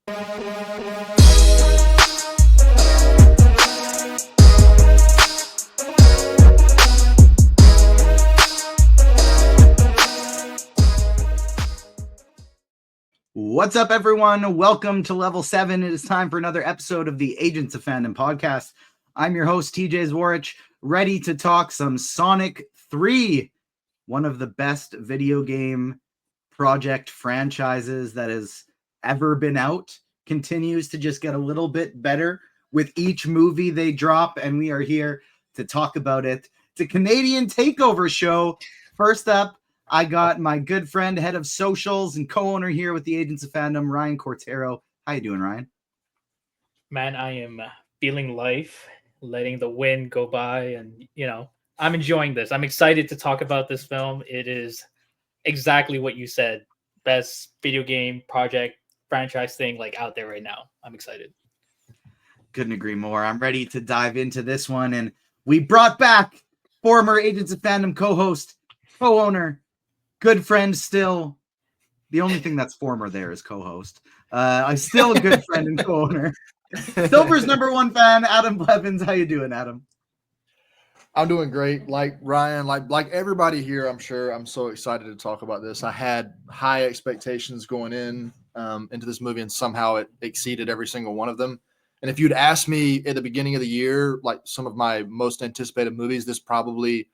What's up, everyone? Welcome to Level 7. It is time for another episode of the Agents of Fandom podcast. I'm your host, TJ Zwarych, ready to talk some Sonic 3, one of the best video game project franchises that has ever been out. Continues to just get a little bit better with each movie they drop, and we are here to talk about it. It's a Canadian takeover show. First up, I got my good friend, head of socials and co-owner here with the Agents of Fandom, Ryan Cortero. How you doing, Ryan? Man, I am feeling life, letting the wind go by, and I'm enjoying this. I'm excited to talk about this film. It is exactly what you said. Best video game project franchise thing like out there right now. I'm excited. Couldn't agree more. I'm ready to dive into this one, and we brought back former Agents of Fandom co-host, co-owner, good friend still. The only thing that's former there is co-host. I'm still a good friend and co-owner. Silver's number one fan, Adam Blevins. How you doing, Adam? I'm doing great. Like Ryan, like everybody here, I'm sure I'm so excited to talk about this. I had high expectations going into this movie, and somehow it exceeded every single one of them. And if you'd asked me at the beginning of the year, like some of my most anticipated movies, this probably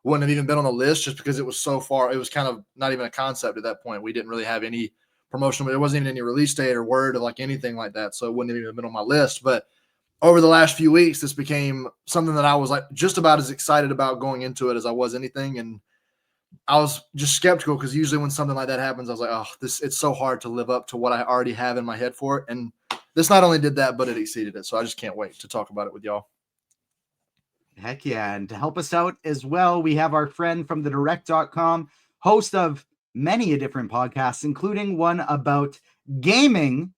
wouldn't have even been on the list just because it was so far. It was kind of not even a concept at that point. We didn't really have any promotional, there wasn't even any release date or word or like anything like that. So it wouldn't have even been on my list. But over the last few weeks, this became something that I was like just about as excited about going into it as I was anything. And I was just skeptical because usually when something like that happens, I was like, oh, it's so hard to live up to what I already have in my head for it. And this not only did that, but it exceeded it. So I just can't wait to talk about it with y'all. Heck yeah. And to help us out as well, we have our friend from thedirect.com, host of many different podcasts, including one about gaming.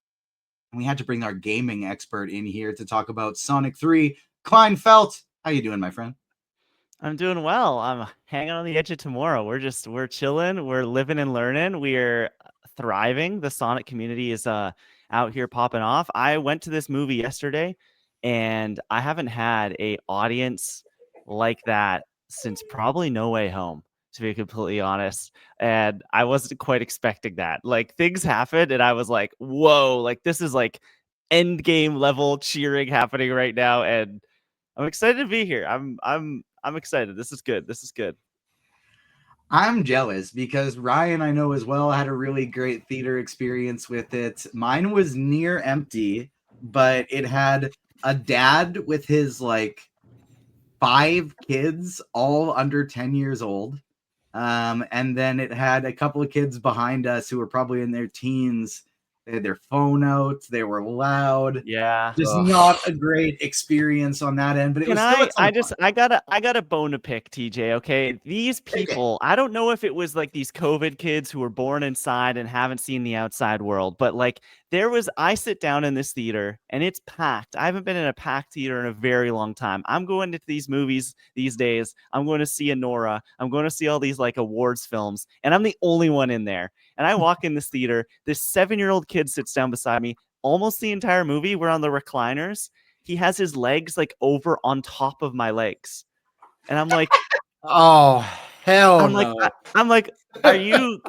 We had to bring our gaming expert in here to talk about Sonic 3. Klein Felt, how you doing, my friend? I'm doing well. I'm hanging on the edge of tomorrow. We're chilling. We're living and learning. We're thriving. The Sonic community is out here popping off. I went to this movie yesterday, and I haven't had a audience like that since probably No Way Home, to be completely honest. And I wasn't quite expecting that. Like, things happened, and I was like, whoa, like this is like end game level cheering happening right now, and I'm excited to be here. I'm excited. This is good. This is good. I'm jealous because Ryan, I know as well, had a really great theater experience with it. Mine was near empty, but it had a dad with his like 5 kids, all under 10 years old. And then it had a couple of kids behind us who were probably in their teens. They had their phone out. They were loud. Yeah. Just not a great experience on that end, but it was still I got a bone to pick, TJ. Okay. These people, I don't know if it was like these COVID kids who were born inside and haven't seen the outside world, but like I sit down in this theater and it's packed. I haven't been in a packed theater in a very long time. I'm going to these movies these days. I'm going to see Anora. I'm going to see all these like awards films, and I'm the only one in there. And I walk in this theater, this 7-year-old kid sits down beside me almost the entire movie. We're on the recliners. He has his legs like over on top of my legs. And I'm like, oh, hell I'm no. I'm like, are you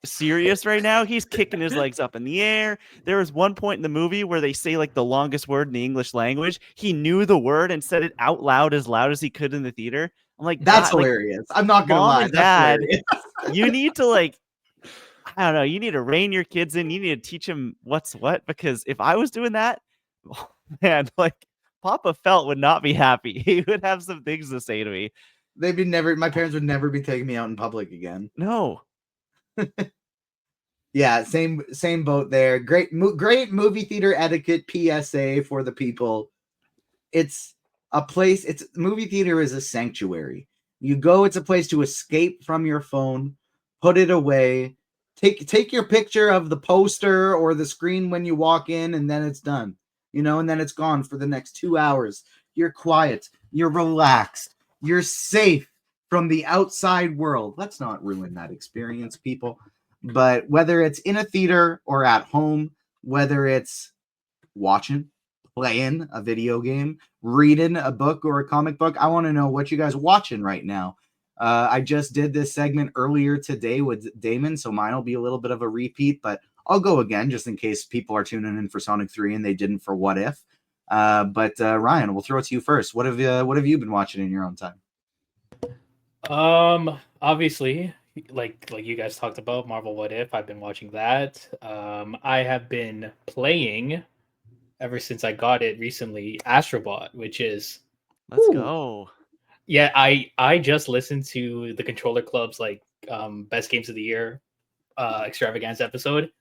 serious right now? He's kicking his legs up in the air. There was one point in the movie where they say like the longest word in the English language. He knew the word and said it out loud as he could in the theater. I'm like, that's hilarious. Like, I'm not gonna lie. And Dad, you need to like, I don't know. You need to rein your kids in. You need to teach them what's what. Because if I was doing that, oh, man, like Papa Felt would not be happy. He would have some things to say to me. My parents would never be taking me out in public again. No. Yeah, same boat there. Great movie theater etiquette PSA for the people. It's a place. Movie theater is a sanctuary. You go. It's a place to escape from your phone, put it away. Take your picture of the poster or the screen when you walk in, and then it's done. And then it's gone for the next 2 hours. You're quiet. You're relaxed. You're safe from the outside world. Let's not ruin that experience, people. But whether it's in a theater or at home, whether it's watching, playing a video game, reading a book or a comic book. I want to know what you guys watching right now. I just did this segment earlier today with Damon, so mine will be a little bit of a repeat, but I'll go again just in case people are tuning in for Sonic 3 and they didn't for What If. But Ryan, we'll throw it to you first. What have you been watching in your own time? Obviously, like you guys talked about Marvel What If, I've been watching that. I have been playing ever since I got it recently, Astrobot, which is Let's go. yeah, I just listened to the Controller Club's like best games of the year extravaganza episode.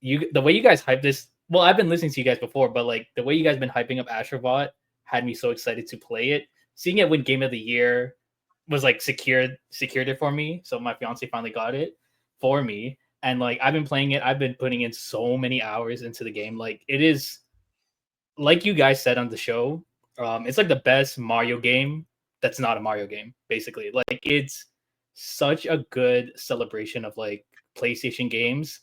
The way you guys hype this, well, I've been listening to you guys before, but like the way you guys been hyping up Astrobot had me so excited to play it. Seeing it win game of the year was like secured it for me. So my fiance finally got it for me. And like I've been playing it, I've been putting in so many hours into the game. Like it is, like you guys said on the show, it's like the best Mario game that's not a Mario game, basically. Like it's such a good celebration of like PlayStation games.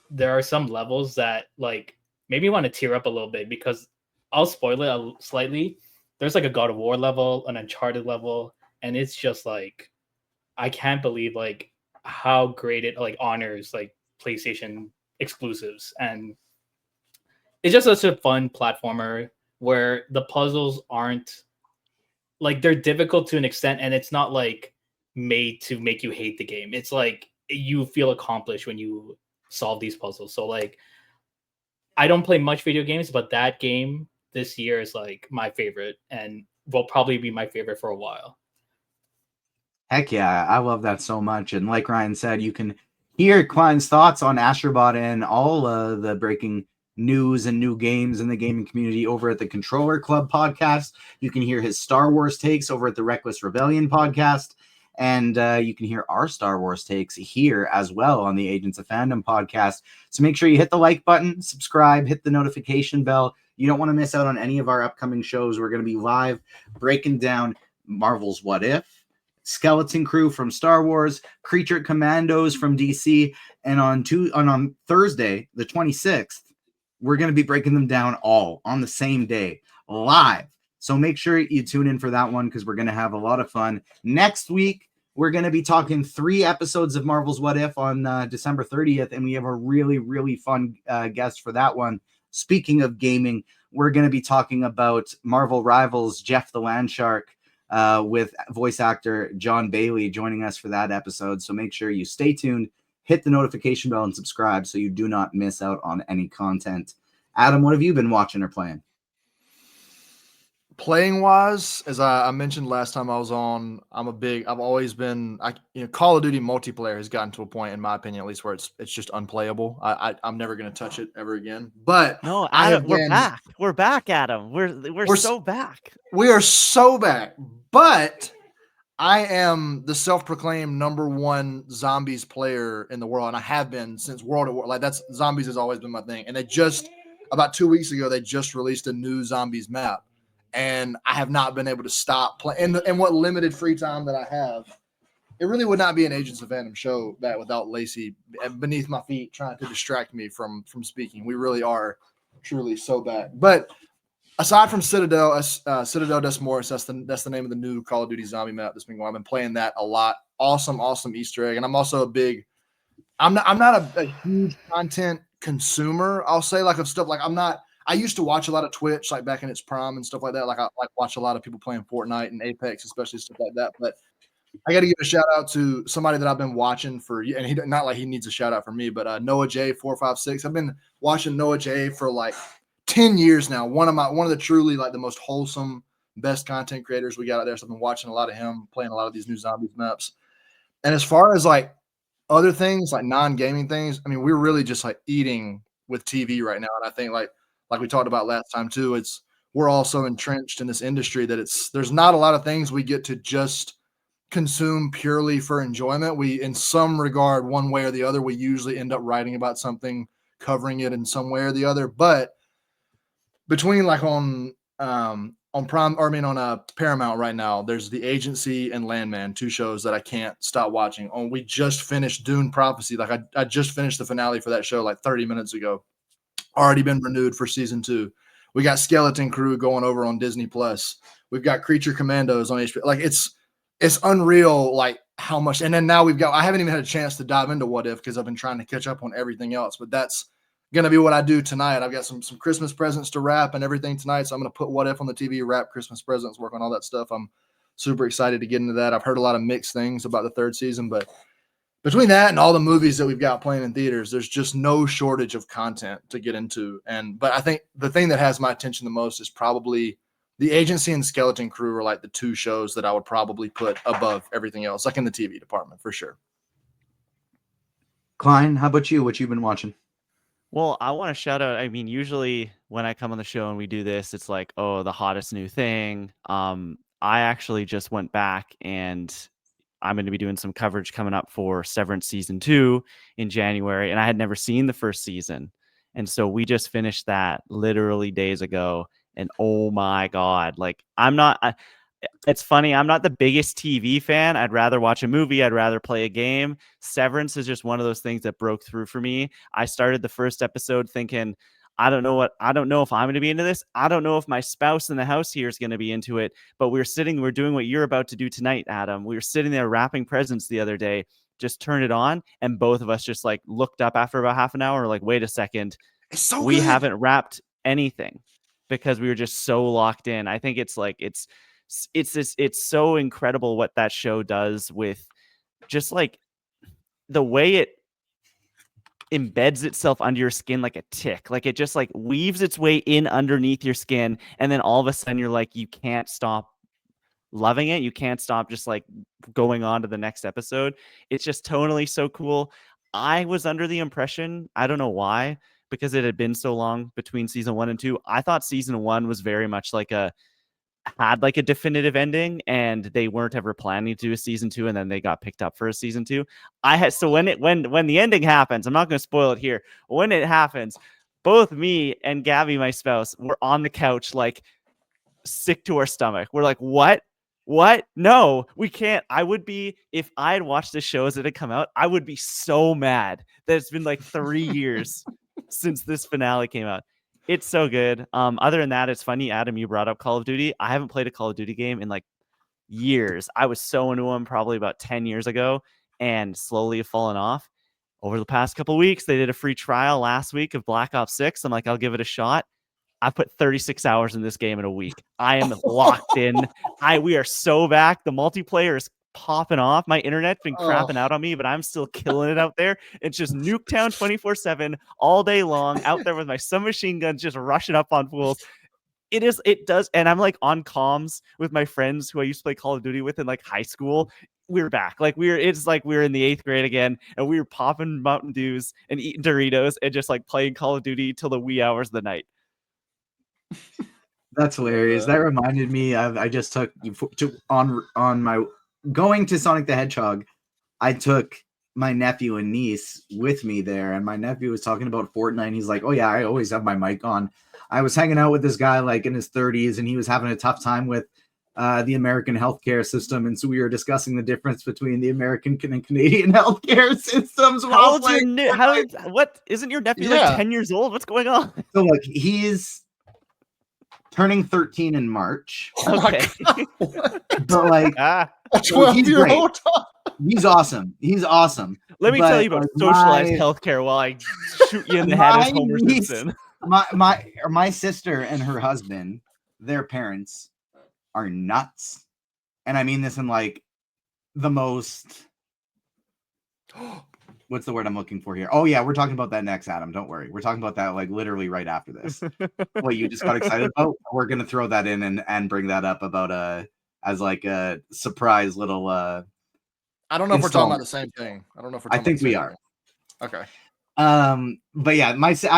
There are some levels that like maybe you want to tear up a little bit because I'll spoil it slightly. There's like a God of War level, an Uncharted level, and it's just like I can't believe like how great it like honors like PlayStation exclusives, and it's just such a fun platformer where the puzzles aren't like they're difficult to an extent, and it's not like made to make you hate the game. It's like you feel accomplished when you solve these puzzles. So like I don't play much video games, but that game this year is like my favorite and will probably be my favorite for a while. Heck yeah, I love that so much. And like Ryan said, you can hear Klein's thoughts on Astrobot and all the breaking news and new games in the gaming community over at the Controller Club podcast. You can hear his Star Wars takes over at the Reckless Rebellion podcast. And you can hear our Star Wars takes here as well on the Agents of Fandom podcast. So make sure you hit the like button, subscribe, hit the notification bell. You don't want to miss out on any of our upcoming shows. We're going to be live breaking down Marvel's What If, Skeleton Crew from Star Wars, Creature Commandos from DC, and on Thursday, the 26th, we're going to be breaking them down all on the same day, live. So make sure you tune in for that one because we're going to have a lot of fun. Next week, we're going to be talking 3 episodes of Marvel's What If on December 30th, and we have a really, really fun guest for that one. Speaking of gaming, we're going to be talking about Marvel Rivals Jeff the Landshark, with voice actor John Bailey joining us for that episode. So make sure you stay tuned, hit the notification bell, and subscribe so you do not miss out on any content. Adam, what have you been watching or playing? Playing wise, as I mentioned last time I was on, I've always been, Call of Duty multiplayer has gotten to a point, in my opinion, at least, where it's just unplayable. I'm never going to touch it ever again. But no, Adam, we're back. We're back, Adam. We're so back. We are so back. But I am the self-proclaimed #1 zombies player in the world, and I have been since World of War. Like zombies has always been my thing. And they just about 2 weeks ago they just released a new zombies map. And I have not been able to stop playing. And what limited free time that I have, it really would not be an Agents of Fandom show that without Lacey beneath my feet trying to distract me from speaking. We really are truly so back. But aside from Citadel Des Morris, that's the name of the new Call of Duty zombie map that's been going. I've been playing that a lot. Awesome Easter egg. And I'm also I'm not a huge content consumer. I'll say of stuff I used to watch a lot of Twitch, like back in its prime and stuff like that. Like I watch a lot of people playing Fortnite and Apex, especially stuff like that. But I got to give a shout out to somebody that I've been watching and he not like he needs a shout out from me, but Noah J 456. I've been watching Noah J for like 10 years now. One of the truly like the most wholesome, best content creators we got out there. So I've been watching a lot of him, playing a lot of these new zombies maps. And as far as like other things, like non-gaming things, I mean, we're really just like eating with TV right now. And I think like we talked about last time too, we're also entrenched in this industry that there's not a lot of things we get to just consume purely for enjoyment. We, in some regard, one way or the other, we usually end up writing about something, covering it in some way or the other. But between like on Paramount right now, there's The Agency and Landman, 2 shows that I can't stop watching. We just finished Dune Prophecy. Like I just finished the finale for that show like 30 minutes ago. already been renewed for season 2. We got Skeleton Crew going over on Disney Plus. We've got Creature Commandos on HBO. Like it's unreal, like how much. And then now I haven't even had a chance to dive into What If because I've been trying to catch up on everything else. But that's gonna be what I do tonight. I've got some Christmas presents to wrap and everything tonight. So I'm gonna put What If on the TV, wrap Christmas presents, work on all that stuff. I'm super excited to get into that. I've heard a lot of mixed things about the 3rd season, but between that and all the movies that we've got playing in theaters, there's just no shortage of content to get into. But I think the thing that has my attention the most is probably The Agency and Skeleton Crew are like the 2 shows that I would probably put above everything else, like in the TV department for sure. Klein, how about you? What you've been watching? Well, I want to shout out. I mean, usually when I come on the show and we do this, it's like, oh, the hottest new thing. I actually just went back and I'm going to be doing some coverage coming up for Severance season 2 in January. And I had never seen the 1st season. And so we just finished that literally days ago. And oh my God, like it's funny. I'm not the biggest TV fan. I'd rather watch a movie. I'd rather play a game. Severance is just one of those things that broke through for me. I started the 1st episode thinking, I don't know if I'm going to be into this. I don't know if my spouse in the house here is going to be into it. But we're doing what you're about to do tonight, Adam. We were sitting there wrapping presents the other day, just turned it on. And both of us just like looked up after about half an hour, like, wait a second. It's so we good. haven't wrapped anything because we were just so locked in. I think it's so incredible what that show does with just like the way it embeds itself under your skin like a tick. Like it just like weaves its way in underneath your skin, and then all of a sudden you're like, you can't stop loving it. You can't stop just like going on to the next episode. It's just totally so cool. I was under the impression, I don't know why, because it had been so long between season 1 and 2. I thought season 1 was very much like had like a definitive ending, and they weren't ever planning to do a season 2, and then they got picked up for a season 2. So when the ending happens, I'm not going to spoil it here. When it happens, both me and Gabby, my spouse, were on the couch like sick to our stomach. We're like, what? No, we can't. I would be, if I had watched the show as it had come out, I would be so mad that it's been like 3 years since this finale came out. It's so good. Other than that, it's funny, Adam, you brought up Call of Duty. I haven't played a Call of Duty game in like years. I was so into them probably about 10 years ago and slowly have fallen off. Over the past couple of weeks, they did a free trial last week of Black Ops 6. I'm like, I'll give it a shot. I put 36 hours in this game in a week. I am locked in. We are so back. The multiplayer is popping off. My internet's been crapping out on me, but I'm still killing it out there. It's just Nuketown 24/7 all day long out there with my submachine guns just rushing up on fools. It does. And I'm like on comms with my friends who I used to play Call of Duty with in like high school. We're back. Like it's like we're in the 8th grade again, and we were popping Mountain Dews and eating Doritos and just like playing Call of Duty till the wee hours of the night. That's hilarious. That reminded me of, I just took on my going to Sonic the Hedgehog. I took my nephew and niece with me there, and my nephew was talking about Fortnite. He's like, "Oh yeah, I always have my mic on." I was hanging out with this guy like in his 30s, and he was having a tough time with the American healthcare system, and so we were discussing the difference between the American and Canadian healthcare systems. What isn't your nephew like 10 years old? What's going on? So like he's turning 13 in March. Okay. But like 12-year-old. He's awesome. Let me tell you about socialized healthcare while I shoot you in the head as Homer Simpson. My sister and her husband, their parents are nuts. And I mean this in like the most what's the word I'm looking for here? Oh yeah, we're talking about that next, Adam. Don't worry. We're talking about that like literally right after this. What you just got excited about? We're gonna throw that in and bring that up about as like a surprise little I don't know if we're talking about the same thing. I think we are. Okay. But yeah,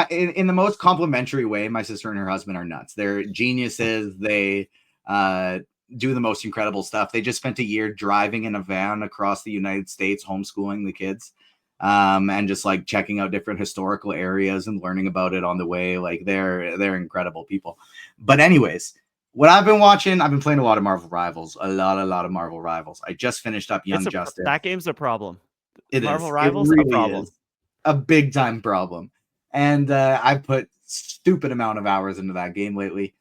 in the most complimentary way, my sister and her husband are nuts. They're geniuses. They do the most incredible stuff. They just spent a year driving in a van across the United States, homeschooling the kids, and just like checking out different historical areas and learning about it on the way. Like they're incredible people. But anyways, what I've been watching, I've been playing a lot of Marvel Rivals, a lot of Marvel Rivals. I just finished up Young Justice. That game's a problem. It Marvel is. Rivals, it really a problem. Is a big time problem. And I put stupid amount of hours into that game lately.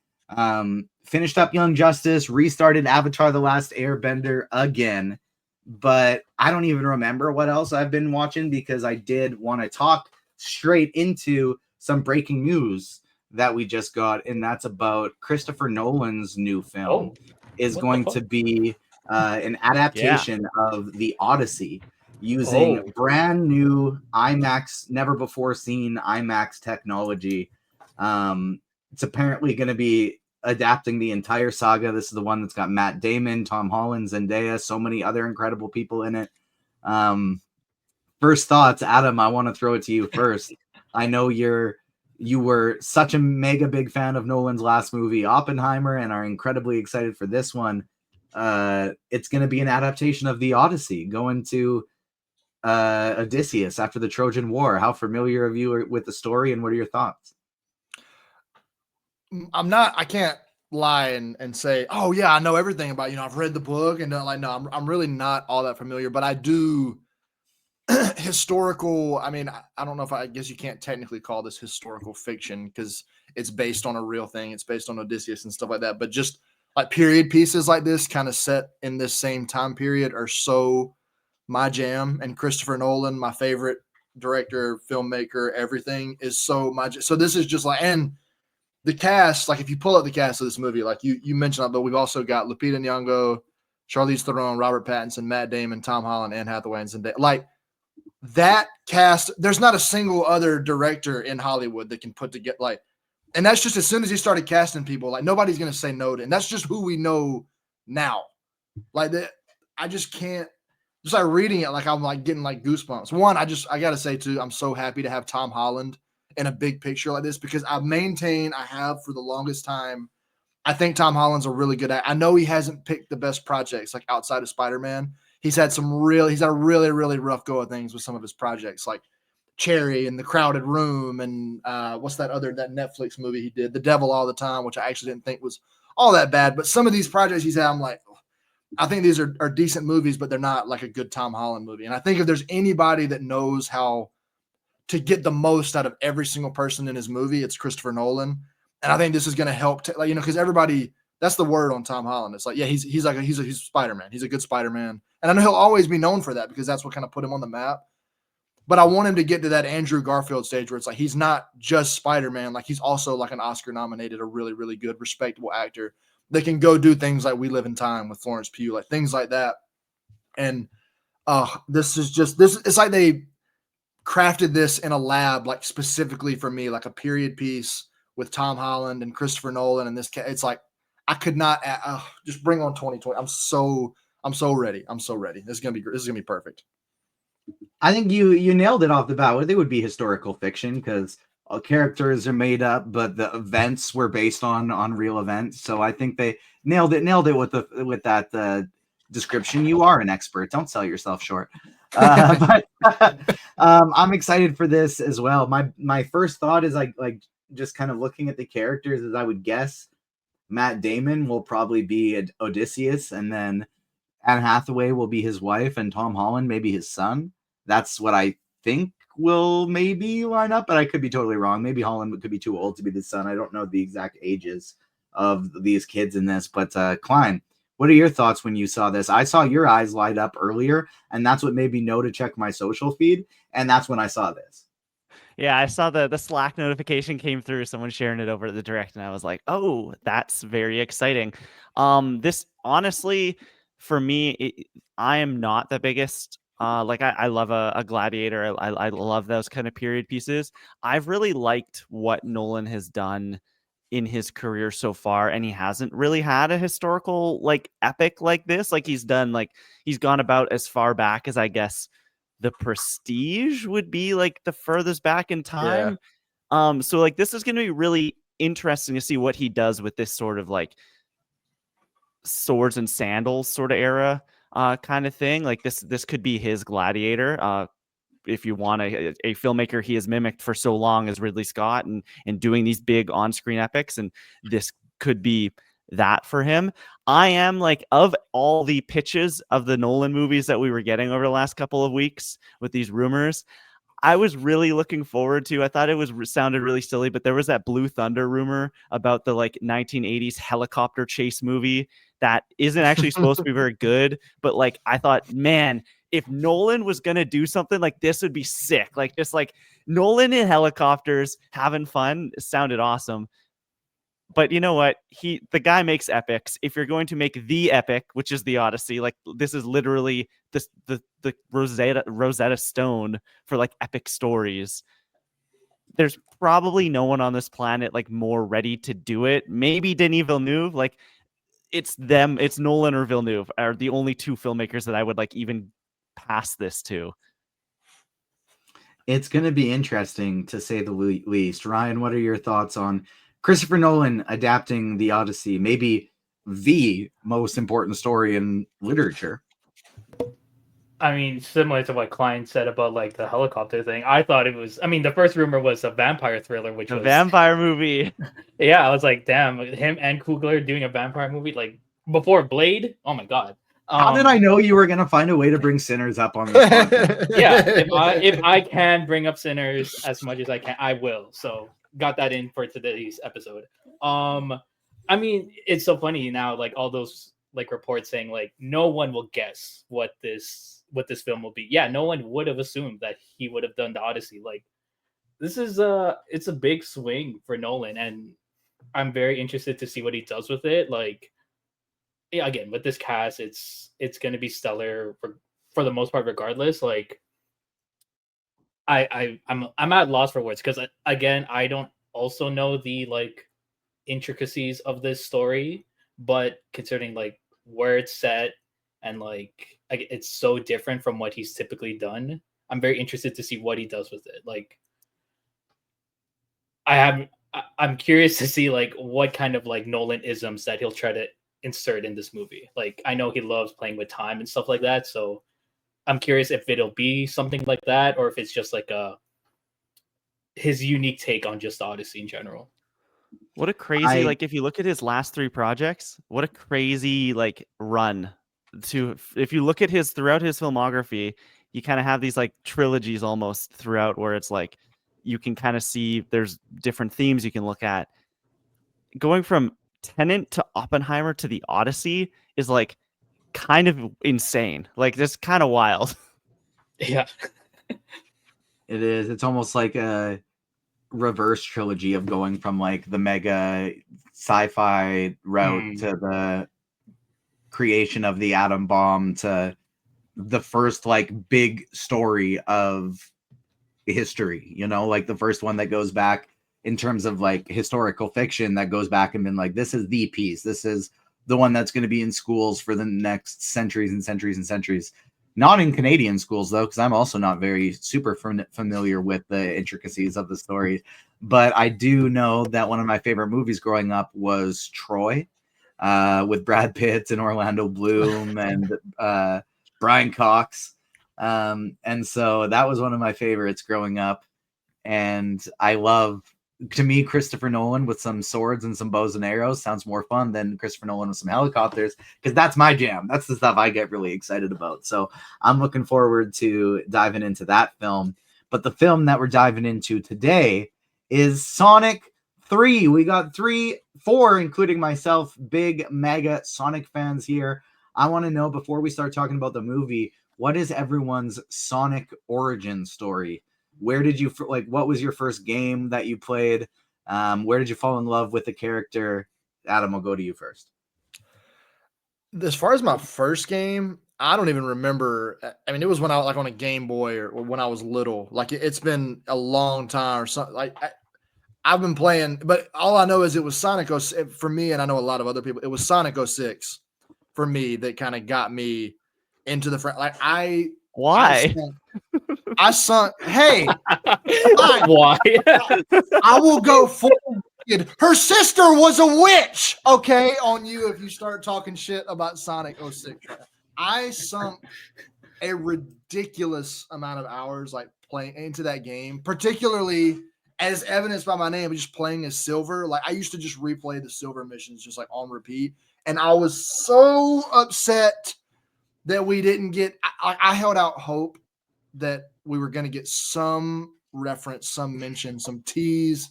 Finished up Young Justice, restarted Avatar: The Last Airbender again, but I don't even remember what else I've been watching because I did want to talk straight into some breaking news that we just got, and that's about Christopher Nolan's new film is what the going fuck? to be an adaptation of the Odyssey using brand new IMAX, never before seen IMAX technology. It's apparently going to be adapting the entire saga. This is the one that's got Matt Damon, Tom Holland, Zendaya, so many other incredible people in it. First thoughts, Adam, I want to throw it to you first. I know you were such a mega big fan of Nolan's last movie, Oppenheimer, and are incredibly excited for this one. It's going to be an adaptation of the Odyssey, going to Odysseus after the Trojan War. How familiar are you with the story, and what are your thoughts? I can't lie and say, oh yeah, I know everything about, I've read the book and like, no, I'm really not all that familiar, but I do historical. I mean, I don't know if I guess you can't technically call this historical fiction because it's based on a real thing. It's based on Odysseus and stuff like that. But just like period pieces like this kind of set in this same time period are so my jam. And Christopher Nolan, my favorite director, filmmaker, everything is so my jam. So this is just like, and the cast, like if you pull up the cast of this movie, like you mentioned, but we've also got Lupita Nyong'o, Charlize Theron, Robert Pattinson, Matt Damon, Tom Holland, Anne Hathaway, and Zendaya. Like that cast, there's not a single other director in Hollywood that can put together like, and that's just as soon as he started casting people, like nobody's gonna say no to, and that's just who we know now. Like that, I just can't. Just like reading it, like I'm like getting like goosebumps. One, I gotta say too, I'm so happy to have Tom Holland in a big picture like this because I have for the longest time. I think Tom Holland's a really good actor. I know he hasn't picked the best projects like outside of Spider-Man. He's had a really, really rough go of things with some of his projects like Cherry and The Crowded Room and what's that Netflix movie he did, The Devil All the Time, which I actually didn't think was all that bad. But some of these projects he's had, I'm like, I think these are decent movies, but they're not like a good Tom Holland movie. And I think if there's anybody that knows how to get the most out of every single person in his movie, it's Christopher Nolan. And I think this is going to help, because everybody, that's the word on Tom Holland. It's like, yeah, he's Spider-Man. He's a good Spider-Man. And I know he'll always be known for that because that's what kind of put him on the map. But I want him to get to that Andrew Garfield stage where it's like, he's not just Spider-Man. Like he's also like an Oscar nominated, a really, really good, respectable actor that can go do things like We Live in Time with Florence Pugh, like things like that. And it's like they crafted this in a lab, like specifically for me, like a period piece with Tom Holland and Christopher Nolan. And it's like, I could not just bring on 2020. I'm so ready. I'm so ready. This is going to be perfect. I think you nailed it off the bat. They would be historical fiction because characters are made up, but the events were based on real events. So I think they nailed it with that description. You are an expert. Don't sell yourself short. But I'm excited for this as well. My first thought is like just kind of looking at the characters, as I would guess Matt Damon will probably be Odysseus, and then Anne Hathaway will be his wife, and Tom Holland maybe his son. That's what I think will maybe line up, but I could be totally wrong. Maybe Holland could be too old to be the son. I don't know the exact ages of these kids in this, but Klein, what are your thoughts when you saw this? I saw your eyes light up earlier, and that's what made me know to check my social feed, and that's when I saw this. Yeah, I saw the Slack notification came through, someone sharing it over to the direct, and I was like, oh, that's very exciting. This honestly, for me, I am not the biggest I love a Gladiator. I love those kind of period pieces. I've really liked what Nolan has done in his career so far, and he hasn't really had a historical epic like this. He's gone about as far back as I guess The Prestige would be the furthest back in time. Yeah. So this is going to be really interesting to see what he does with this sort of swords and sandals sort of era kind of thing. This could be his Gladiator. If you want a filmmaker he has mimicked for so long as Ridley Scott and doing these big on-screen epics, and this could be that for him. I am of all the pitches of the Nolan movies that we were getting over the last couple of weeks with these rumors, I was really looking forward to. I thought it was sounded really silly, but there was that Blue Thunder rumor about the like 1980s helicopter chase movie that isn't actually supposed to be very good. But like, I thought, man, if Nolan was gonna do something like this, would be sick. Like just like Nolan in helicopters having fun sounded awesome. But you know what? The guy makes epics. If you're going to make the epic, which is the Odyssey, like this is literally the Rosetta Stone for like epic stories. There's probably no one on this planet like more ready to do it. Maybe Denis Villeneuve. Like it's them. It's Nolan or Villeneuve are the only two filmmakers that I would like even pass this to. It's going to be interesting to say the least. Ryan, what are your thoughts on Christopher Nolan adapting the Odyssey, maybe the most important story in literature? I mean, similar to what Klein said about like the helicopter thing, I thought it was. I mean, the first rumor was a vampire thriller, which was vampire movie. Yeah, I was like, damn, him and Coogler doing a vampire movie like before Blade. Oh my god! How did I know you were going to find a way to bring Sinners up on this podcast? Yeah, if I can bring up Sinners as much as I can, I will. So got that in for today's episode. I mean, it's so funny now, like all those like reports saying like no one will guess what this film will be. Yeah, no one would have assumed that he would have done the Odyssey. Like this is it's a big swing for Nolan, and I'm very interested to see what he does with it. Like yeah, again, with this cast, it's going to be stellar for the most part, regardless. Like I'm at loss for words because again, I don't also know the like intricacies of this story, but considering like where it's set and like it's so different from what he's typically done, I'm very interested to see what he does with it. Like I'm curious to see like what kind of like Nolan isms that he'll try to insert in this movie. Like I know he loves playing with time and stuff like that, so I'm curious if it'll be something like that or if it's just like his unique take on just Odyssey in general. What a crazy like if you look at his last three projects, what a crazy like run to if you look at his throughout his filmography, you kind of have these like trilogies almost throughout where it's like you can kind of see there's different themes you can look at. Going from Tenet to Oppenheimer to the Odyssey is like kind of insane. Like that's kind of wild. Yeah. It is. It's almost like a reverse trilogy of going from like the mega sci-fi route to the creation of the atom bomb to the first like big story of history, you know, like the first one that goes back in terms of like historical fiction that goes back and been like, this is the piece. This is the one that's going to be in schools for the next centuries and centuries and centuries. Not in Canadian schools, though, because I'm also not very super familiar with the intricacies of the story. But I do know that one of my favorite movies growing up was Troy, with Brad Pitt and Orlando Bloom and Brian Cox. And so that was one of my favorites growing up. And I love, to me, Christopher Nolan with some swords and some bows and arrows sounds more fun than Christopher Nolan with some helicopters, because that's my jam. That's the stuff I get really excited about. So I'm looking forward to diving into that film. But the film that we're diving into today is Sonic 3. We got 4, including myself, big mega Sonic fans here. I want to know, before we start talking about the movie, what is everyone's Sonic origin story? Where did you like? What was your first game that you played? Where did you fall in love with the character? Adam, I'll go to you first. As far as my first game, I don't even remember. I mean, it was when I was like on a Game Boy or when I was little. Like it's been a long time or something. Like I've been playing, but all I know is it was Sonic 06 for me, and I know a lot of other people. It was Sonic 06 for me that kind of got me into the front. Like Why? I sunk. Hey, why? I will go forward. Her sister was a witch. Okay, on you if you start talking shit about Sonic 06. I sunk a ridiculous amount of hours like playing into that game, particularly as evidenced by my name, just playing as Silver. Like I used to just replay the Silver missions just like on repeat, and I was so upset that we didn't get. I held out hope that we were going to get some reference, some mention, some tease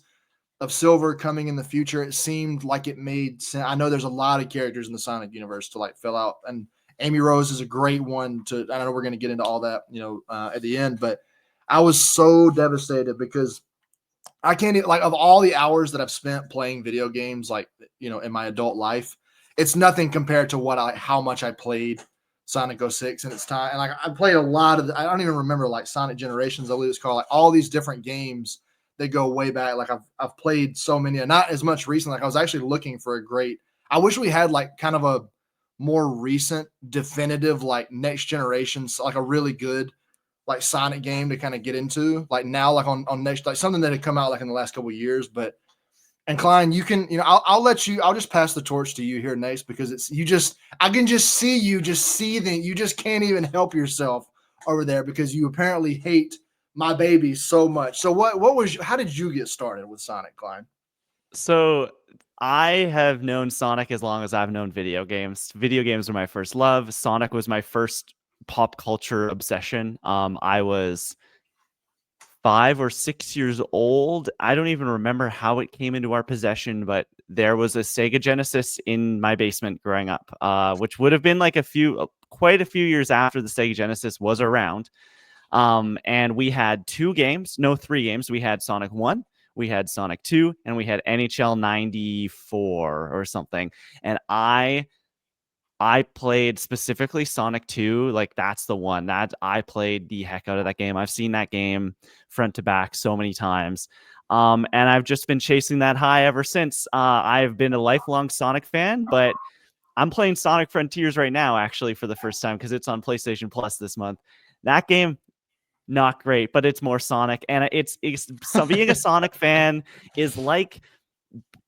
of Silver coming in the future. It seemed like it made sense. I know there's a lot of characters in the Sonic universe to like fill out, and Amy Rose is a great one to. I know we're going to get into all that, at the end, but I was so devastated because I can't like of all the hours that I've spent playing video games, like in my adult life, it's nothing compared to how much I played Sonic 06 in its time. And like I played a lot of I don't even remember like Sonic Generations, I believe it's called, like all these different games that go way back. Like I've played so many, and not as much recently. Like I was actually looking for I wish we had like kind of a more recent, definitive, like next generation, like a really good like Sonic game to kind of get into like now, like on next, like something that had come out like in the last couple of years. And Klein, you can, I'll just pass the torch to you here next, because I can just see you just seething. You just can't even help yourself over there because you apparently hate my baby so much. So how did you get started with Sonic, Klein? So I have known Sonic as long as I've known video games. Video games were my first love. Sonic was my first pop culture obsession. I was 5 or 6 years old. I don't even remember how it came into our possession, but there was a Sega Genesis in my basement growing up, which would have been like quite a few years after the Sega Genesis was around. And we had 3 games. We had Sonic 1, we had Sonic 2, and we had NHL 94 or something. And I played specifically Sonic 2. Like that's the one that I played the heck out of that game. I've seen that game front to back so many times. And I've just been chasing that high ever since. I've been a lifelong Sonic fan, but I'm playing Sonic Frontiers right now, actually, for the first time, because it's on PlayStation Plus this month. That game, not great, but it's more Sonic. And so being a Sonic fan is like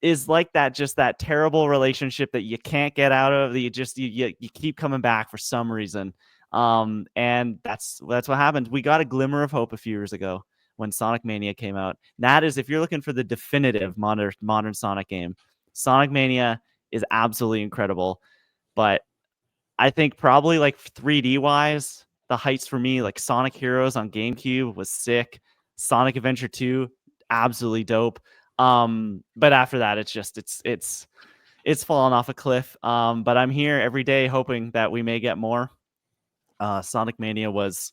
that, just that terrible relationship that you can't get out of, that you keep coming back for some reason. And that's what happened. We got a glimmer of hope a few years ago when Sonic Mania came out. And that is, if you're looking for the definitive modern Sonic game, Sonic Mania is absolutely incredible. But I think probably like 3D wise, the heights for me, like Sonic Heroes on GameCube was sick. Sonic Adventure 2, absolutely dope. But after that, it's fallen off a cliff. But I'm here every day hoping that we may get more. Sonic Mania was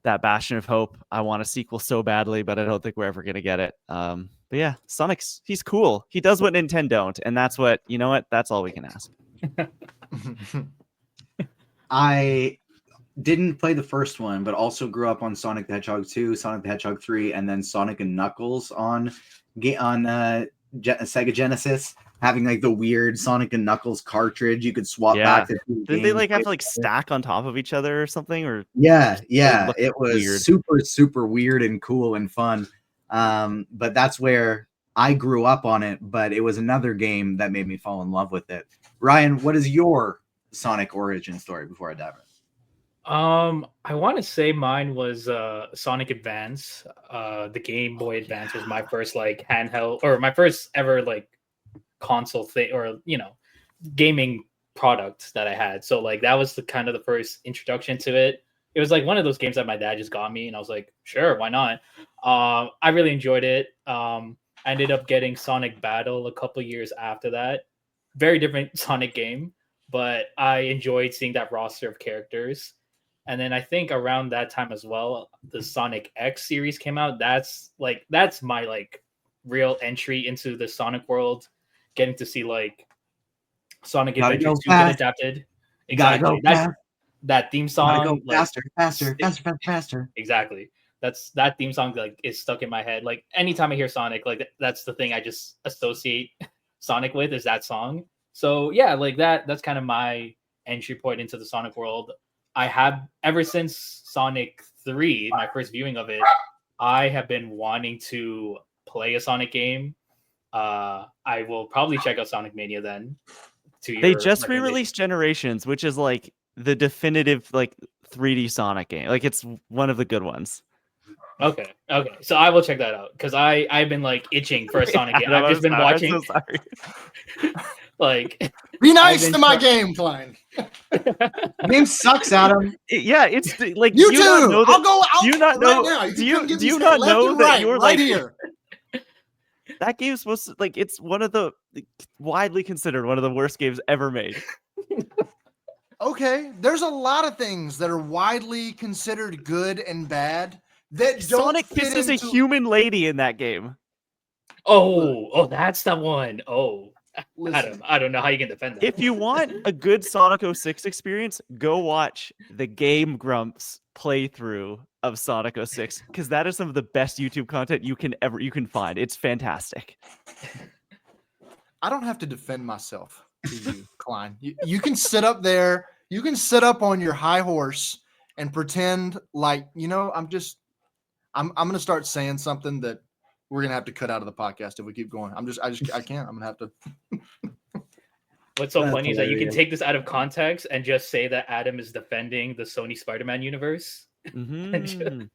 that bastion of hope. I want a sequel so badly, but I don't think we're ever gonna get it. But yeah, he's cool. He does what Nintendo don't, and that's that's all we can ask. I didn't play the first one, but also grew up on Sonic the Hedgehog 2, Sonic the Hedgehog 3, and then Sonic and Knuckles on Sega Genesis, having like the weird Sonic and Knuckles cartridge you could swap back to. Did they like have to like stack on top of each other or something? Or yeah, it was weird. super weird and cool and fun. But that's where I grew up on it. But it was another game that made me fall in love with it. Ryan, what is your Sonic origin story before I dive in? I want to say mine was Sonic Advance. The Game Boy Advance was my first like handheld, or my first ever like console thing, or gaming product that I had. So like that was the kind of the first introduction to it. It was like one of those games that my dad just got me, and I was like, sure, why not? I really enjoyed it. I ended up getting Sonic Battle a couple years after that. Very different Sonic game, but I enjoyed seeing that roster of characters. And then I think around that time as well, the Sonic X series came out. That's my like real entry into the Sonic world, getting to see like Sonic Adventure 2 get adapted. Exactly. That theme song. Go faster. Exactly. That theme song like is stuck in my head. Like anytime I hear Sonic, like that's the thing I just associate Sonic with, is that song. So yeah, like that's kind of my entry point into the Sonic world. I have, ever since Sonic 3, my first viewing of it, I have been wanting to play a Sonic game. I will probably check out Sonic Mania then. They just re-released Generations, which is like the definitive like 3D Sonic game. Like it's one of the good ones. Okay. So I will check that out, because I've been like itching for a Sonic game. I've just been watching. I'm so sorry. Like Be nice I've to my been game, Klein. Game sucks, Adam. Yeah, it's like You do too. not know that, I'll go out do you not right know? now. Do you get do me you straight not left know and that right, you're right like here? that game's supposed to like it's one of the widely considered one of the worst games ever made. Okay, there's a lot of things that are widely considered good and bad that don't Sonic fit kisses a into. human lady in that game. Oh, that's the one. Oh, Listen, I don't know how you can defend that. If you want a good Sonic 06 experience, go watch the Game Grumps playthrough of Sonic 06 because that is some of the best YouTube content you can find. It's fantastic. I don't have to defend myself to you, Klein. You can sit up there. You can sit up on your high horse and pretend like I'm going to start saying something that we're going to have to cut out of the podcast if we keep going. I can't. I'm going to have to. What's so That's funny is that you can hilarious. take this out of context and just say that Adam is defending the Sony Spider-Man universe, Mhm.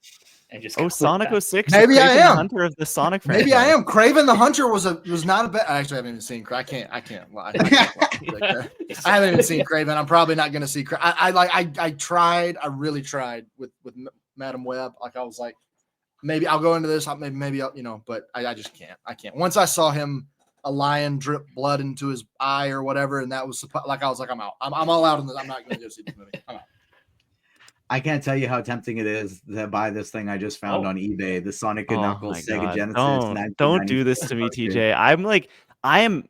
and just Oh, go with Sonic that. 06. Maybe I Craven the am. Hunter of the Sonic franchise. Maybe I am. Craven the Hunter was not a bad. I actually haven't even seen. I can't lie. I can't lie. I haven't even seen Craven. I'm probably not going to see. I tried. I really tried with Madam Web. Like I was like, maybe I'll go into this. Maybe I'll, but I just can't. I can't. Once I saw him, a lion drip blood into his eye or whatever, and that was like I was like, I'm out. I'm all out on this. I'm not going to go see this movie. I'm out. I can't tell you how tempting it is to buy this thing I just found Oh. on eBay. The Sonic and Oh Knuckles my Sega God. Genesis. Don't do this to me, 1994 TJ. I am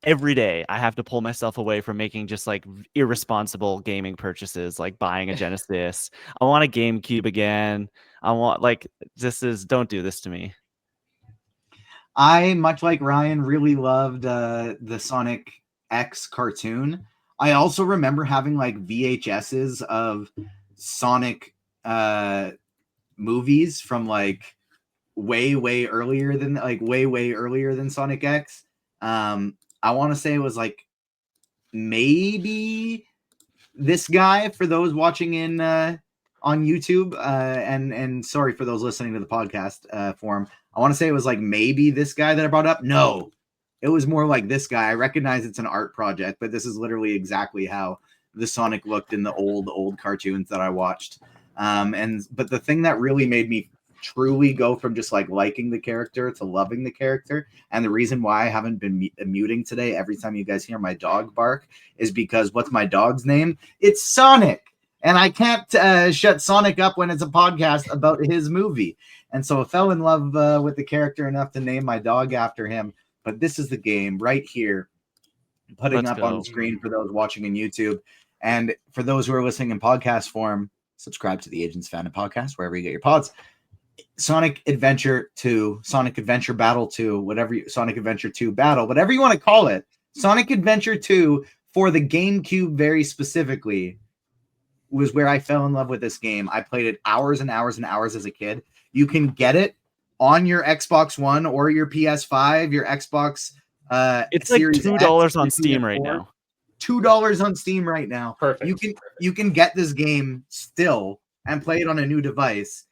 every day I have to pull myself away from making just like irresponsible gaming purchases, like buying a Genesis. I want a GameCube again. I want don't do this to me. I, much like Ryan, really loved the Sonic X cartoon. I also remember having like VHSs of Sonic movies from like way earlier than Sonic X. I want to say it was like maybe this guy for those watching in on YouTube, and sorry for those listening to the podcast forum. I want to say it was like maybe this guy that I brought up. No, it was more like this guy. I recognize it's an art project, but this is literally exactly how the Sonic looked in the old cartoons that I watched. But the thing that really made me truly go from just like liking the character to loving the character, and the reason why I haven't been muting today every time you guys hear my dog bark is because what's my dog's name? It's Sonic. And I can't shut Sonic up when it's a podcast about his movie. And so I fell in love with the character enough to name my dog after him. But this is the game right here, putting Let's up on go. the screen for those watching in YouTube. And for those who are listening in podcast form, subscribe to the Agents Fandom podcast, wherever you get your pods. Sonic Adventure 2, Sonic Adventure Battle 2, Sonic Adventure 2 Battle, whatever you want to call it. Sonic Adventure 2 for the GameCube very specifically was where I fell in love with this game. I played it hours and hours and hours as a kid. You can get it on your Xbox One or your PS5, your Xbox It's like Series $2 X, on your Steam right PS4. now. $2 on Steam right now. Perfect. You can get this game still and play it on a new device.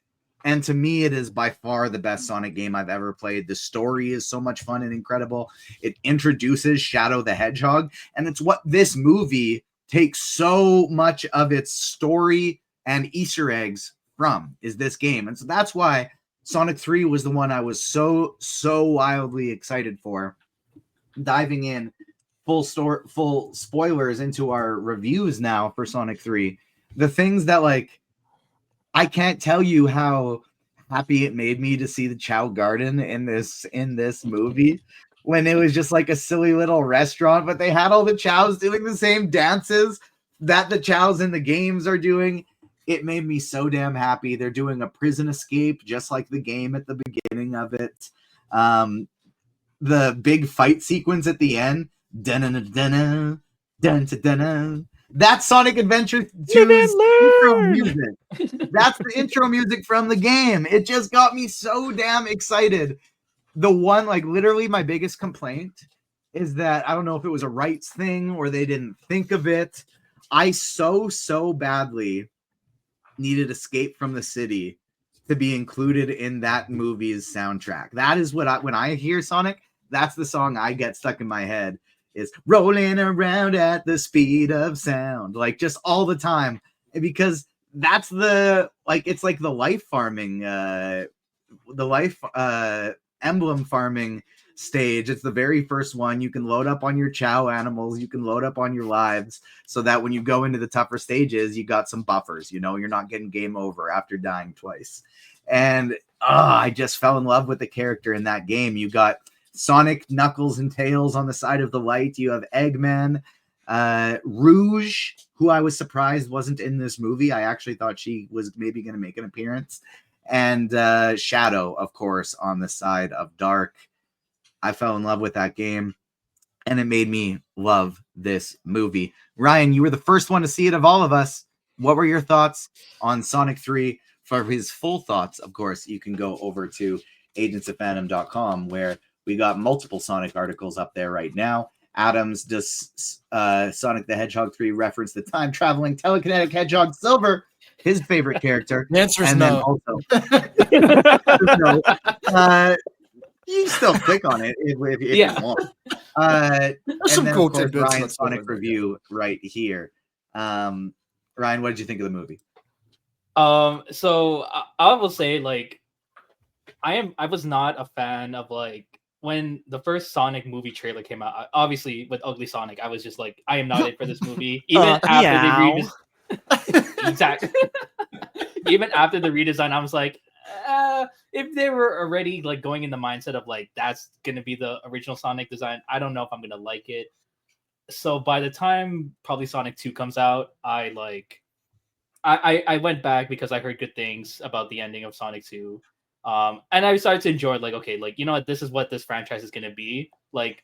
And to me, it is by far the best Sonic game I've ever played. The story is so much fun and incredible. It introduces Shadow the Hedgehog, and it's what this movie takes so much of its story and Easter eggs from, is this game. And so that's why Sonic 3 was the one I was so wildly excited for. Diving in full spoilers into our reviews now for Sonic 3. The things that like I can't tell you how happy it made me to see the Chow Garden in this movie, when it was just like a silly little restaurant, but they had all the chows doing the same dances that the chows in the games are doing. It made me so damn happy. They're doing a prison escape just like the game at the beginning of it. The big fight sequence at the end, dun-dun-dun-dun, dun-dun-dun-dun. That's Sonic Adventure 2's intro music. That's the intro music from the game. It just got me so damn excited. The one, like literally my biggest complaint is that I don't know if it was a rights thing or they didn't think of it. I so badly needed Escape from the City to be included in that movie's soundtrack. That is what when I hear Sonic, that's the song I get stuck in my head. is rolling around at the speed of sound, like just all the time, because that's it's like the life farming, emblem farming stage. It's the very first one. You can load up on your chow animals, you can load up on your lives, so that when you go into the tougher stages, you got some buffers, you're not getting game over after dying twice. And I just fell in love with the character in that game. You got Sonic, Knuckles, and Tails on the side of the light. You have Eggman, Rouge, who I was surprised wasn't in this movie. I actually thought she was maybe going to make an appearance. And Shadow, of course, on the side of Dark. I fell in love with that game, and it made me love this movie. Ryan, you were the first one to see it of all of us. What were your thoughts on Sonic 3? For his full thoughts, of course, you can go over to agentsoffandom.com, where we got multiple Sonic articles up there right now. Adams, does Sonic the Hedgehog 3 reference the time-traveling telekinetic Hedgehog Silver, his favorite character? The answer is and no. Then also, you still click on it if you want. There's some and then, cool of course, tidbits. Ryan's Sonic review right here. Ryan, what did you think of the movie? So I will say, like, I was not a fan of, like, when the first Sonic movie trailer came out. Obviously, with Ugly Sonic, I was just like, I am not in for this movie. Even after exactly. Even after the redesign, I was like, if they were already like going in the mindset of like that's gonna be the original Sonic design, I don't know if I'm gonna like it. So by the time probably Sonic 2 comes out, I went back because I heard good things about the ending of Sonic 2. And I started to enjoy it, like, okay, like, you know what, this is what this franchise is gonna be. Like,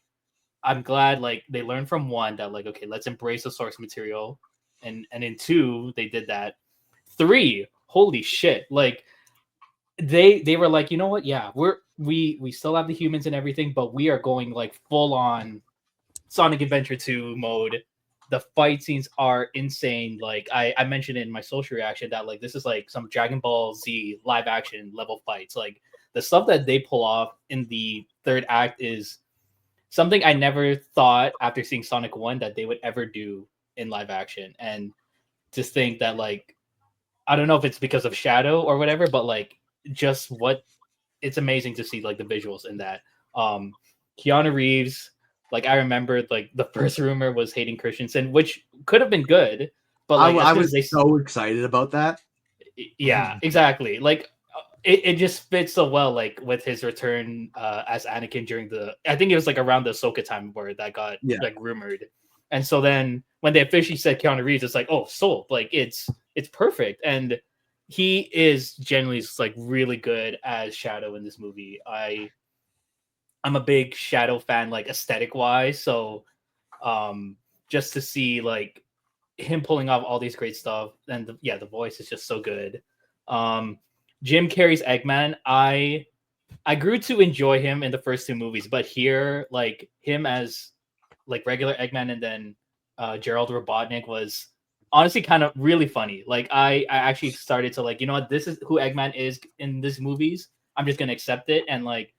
I'm glad like they learned from 1 that like, okay, let's embrace the source material. And in 2, they did that. 3, holy shit, like they were like, you know what, yeah, we still have the humans and everything, but we are going like full on Sonic Adventure 2 mode. The fight scenes are insane. Like I mentioned in my social reaction that like this is like some Dragon Ball Z live action level fights. Like the stuff that they pull off in the third act is something I never thought after seeing Sonic 1 that they would ever do in live action. And just think that like, I don't know if it's because of Shadow or whatever, but like just what it's amazing to see like the visuals in that. Keanu Reeves, like I remembered like the first rumor was Hayden Christensen, which could have been good, but like I was so excited about that. Yeah, exactly. Like it just fits so well like with his return as Anakin during the, I think it was like around the Ahsoka time where that got like rumored. And so then when they officially said Keanu Reeves, it's like, oh, sold. Like it's perfect. And he is genuinely just like really good as Shadow in this movie. I'm a big Shadow fan, like aesthetic wise. So just to see like him pulling off all these great stuff, and the voice is just so good. Jim Carrey's Eggman, I grew to enjoy him in the first 2 movies, but here like him as like regular Eggman and then Gerald Robotnik was honestly kind of really funny. Like I actually started to like, you know what, this is who Eggman is in these movies. I'm just gonna accept it. And like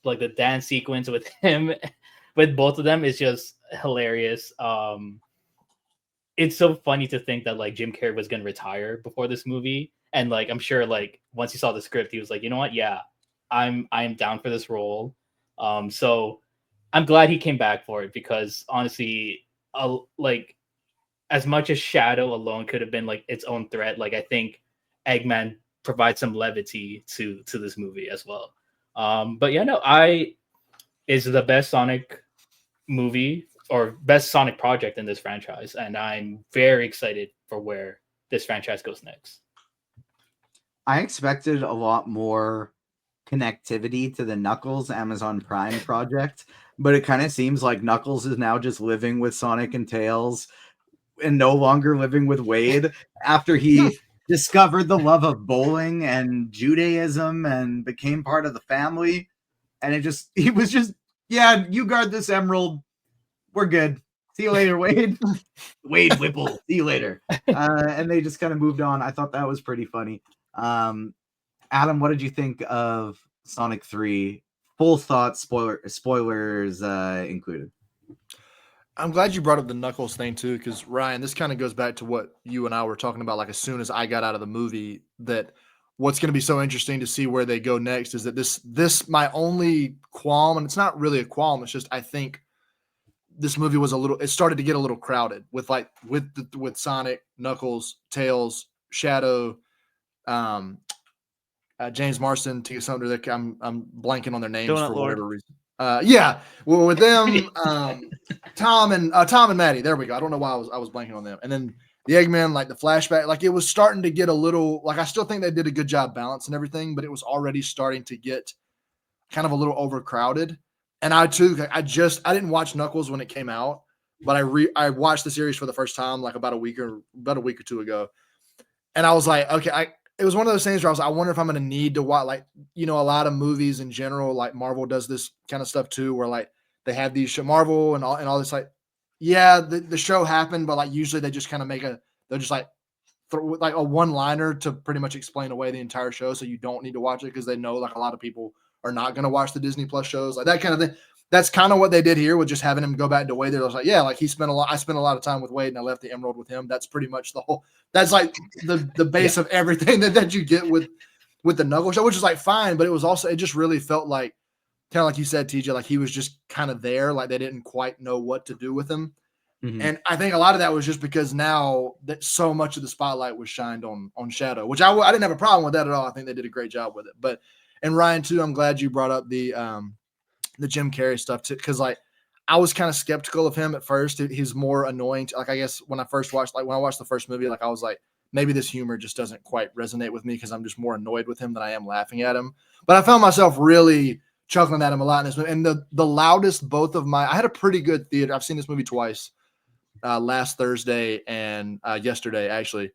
the dance sequence with him with both of them is just hilarious. It's so funny to think that like Jim Carrey was gonna retire before this movie. And like I'm sure like once he saw the script, he was like, you know what, yeah, I'm down for this role. So I'm glad he came back for it because honestly, like as much as Shadow alone could have been like its own threat, like I think Eggman provides some levity to this movie as well. But yeah, no, is the best Sonic movie or best Sonic project in this franchise, and I'm very excited for where this franchise goes next. I expected a lot more connectivity to the Knuckles Amazon Prime project, but it kind of seems like Knuckles is now just living with Sonic and Tails and no longer living with Wade after he discovered the love of bowling and Judaism and became part of the family. And he was just, yeah, you guard this emerald. We're good. See you later, Wade. Wade Whipple. See you later. And they just kind of moved on. I thought that was pretty funny. Adam, what did you think of Sonic 3? Full thoughts, spoilers included. I'm glad you brought up the Knuckles thing too, because Ryan, this kind of goes back to what you and I were talking about. Like as soon as I got out of the movie, that what's going to be so interesting to see where they go next is that this my only qualm, and it's not really a qualm. It's just I think this movie was it started to get a little crowded with Sonic, Knuckles, Tails, Shadow, James Marsden, to get something that I'm blanking on their names Donut for Lord. whatever reason. Yeah, well, with them, Tom and Maddie. There we go. I don't know why I was blanking on them. And then the Eggman, like the flashback, like it was starting to get a little. Like I still think they did a good job balancing everything, but it was already starting to get kind of a little overcrowded. And I didn't watch Knuckles when it came out, but I watched the series for the first time like about a week or two ago, and I was like, okay, it was one of those things where I was like, I wonder if I'm going to need to watch, like, a lot of movies in general, like Marvel does this kind of stuff too, where like they have these Marvel and all this, like, yeah, the show happened, but like usually they just kind of they'll just like throw like a one-liner to pretty much explain away the entire show. So you don't need to watch it because they know like a lot of people are not going to watch the Disney Plus shows, like that kind of thing. That's kind of what they did here with just having him go back to Wade. They're like, yeah, like I spent a lot of time with Wade and I left the Emerald with him. That's pretty much that's like the base of everything that you get with the Knuckles show, which is like fine, but it just really felt like kind of like you said, TJ, like he was just kind of there, like they didn't quite know what to do with him. Mm-hmm. And I think a lot of that was just because now that so much of the spotlight was shined on Shadow, which I didn't have a problem with that at all. I think they did a great job with it. And Ryan too, I'm glad you brought up the Jim Carrey stuff too, because like I was kind of skeptical of him at first. He's more annoying. Like I guess when I watched the first movie, like I was like, maybe this humor just doesn't quite resonate with me because I'm just more annoyed with him than I am laughing at him. But I found myself really chuckling at him a lot in this movie. And the loudest I had a pretty good theater. I've seen this movie twice, last Thursday and yesterday actually,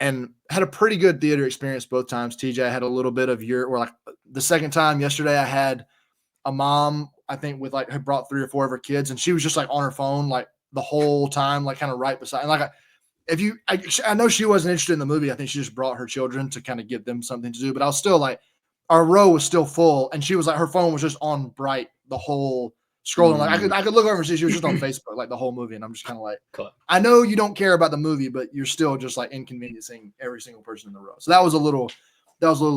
and had a pretty good theater experience both times. TJ, I had a little bit of the second time yesterday, I had a mom, I think, with like had brought 3 or 4 of her kids, and she was just like on her phone like the whole time, like kind of right beside. And like I know she wasn't interested in the movie. I think she just brought her children to kind of give them something to do. But I was still like, our row was still full, and she was like, her phone was just on bright the whole scrolling. Like I could look over and see she was just on Facebook like the whole movie, and I'm just kind of like, cool. I know you don't care about the movie, but you're still just like inconveniencing every single person in the row. So that was a little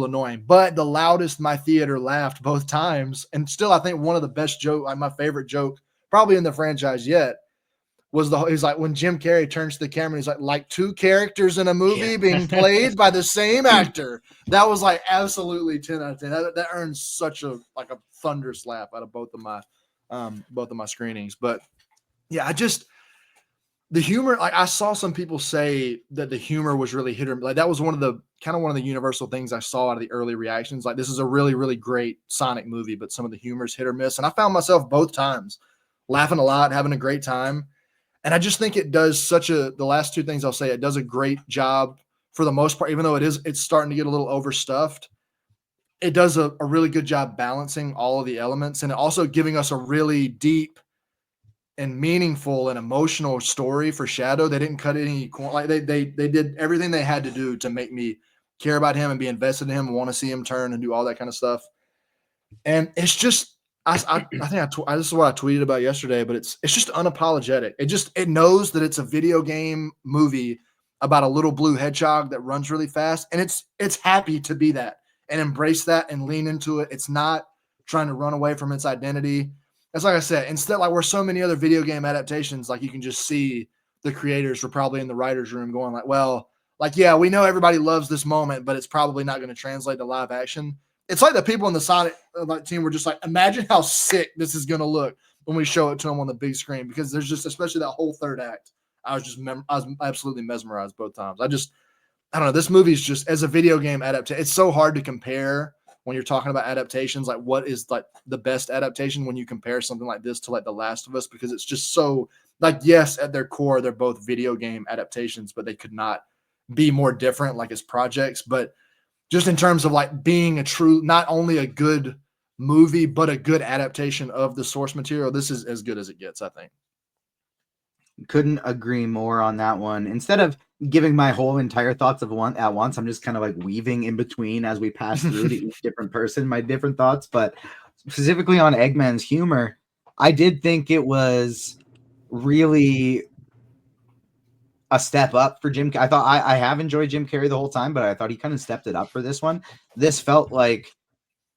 annoying. But the loudest my theater laughed both times, and still I think one of the best joke, like my favorite joke probably in the franchise yet, was he's like when Jim Carrey turns to the camera, he's like 2 characters in a movie being played by the same actor. That was like absolutely 10 out of 10. That earns such a thunderous laugh out of both of my screenings. But yeah, the humor, like I saw some people say that the humor was really hit or like that was one of the universal things I saw out of the early reactions. Like this is a really, really great Sonic movie, but some of the humor's hit or miss. And I found myself both times laughing a lot, having a great time. And I just think it does the last 2 things I'll say, it does a great job for the most part, even though it's starting to get a little overstuffed. It does a really good job balancing all of the elements, and also giving us a really deep and meaningful and emotional story for Shadow. They didn't cut any, like they did everything they had to do to make me care about him and be invested in him and want to see him turn and do all that kind of stuff. And it's just, I think this is what I tweeted about yesterday, but it's just unapologetic. It knows that it's a video game movie about a little blue hedgehog that runs really fast, and it's happy to be that and embrace that and lean into it. It's not trying to run away from its identity. It's like I said, instead, like where so many other video game adaptations, like you can just see the creators were probably in the writer's room going like, well, like, yeah, we know everybody loves this moment, but it's probably not going to translate to live action. It's like the people in the Sonic team were just like, imagine how sick this is going to look when we show it to them on the big screen, because there's just, especially that whole third act, I was absolutely mesmerized both times. I don't know. This movie is just, as a video game adaptation, it's so hard to compare when you're talking about adaptations. Like what is like the best adaptation when you compare something like this to like The Last of Us, because it's just so like, yes, at their core, they're both video game adaptations, but they could not be more different like as projects. But just in terms of like being a true, not only a good movie, but a good adaptation of the source material, this is as good as it gets, I think. Couldn't agree more on that one. Instead of giving my whole entire thoughts at once, I'm just kind of like weaving in between as we pass through to each different person, my different thoughts. But specifically on Eggman's humor, I did think it was really a step up for Jim. I thought I have enjoyed Jim Carrey the whole time, but I thought he kind of stepped it up for this one. This felt like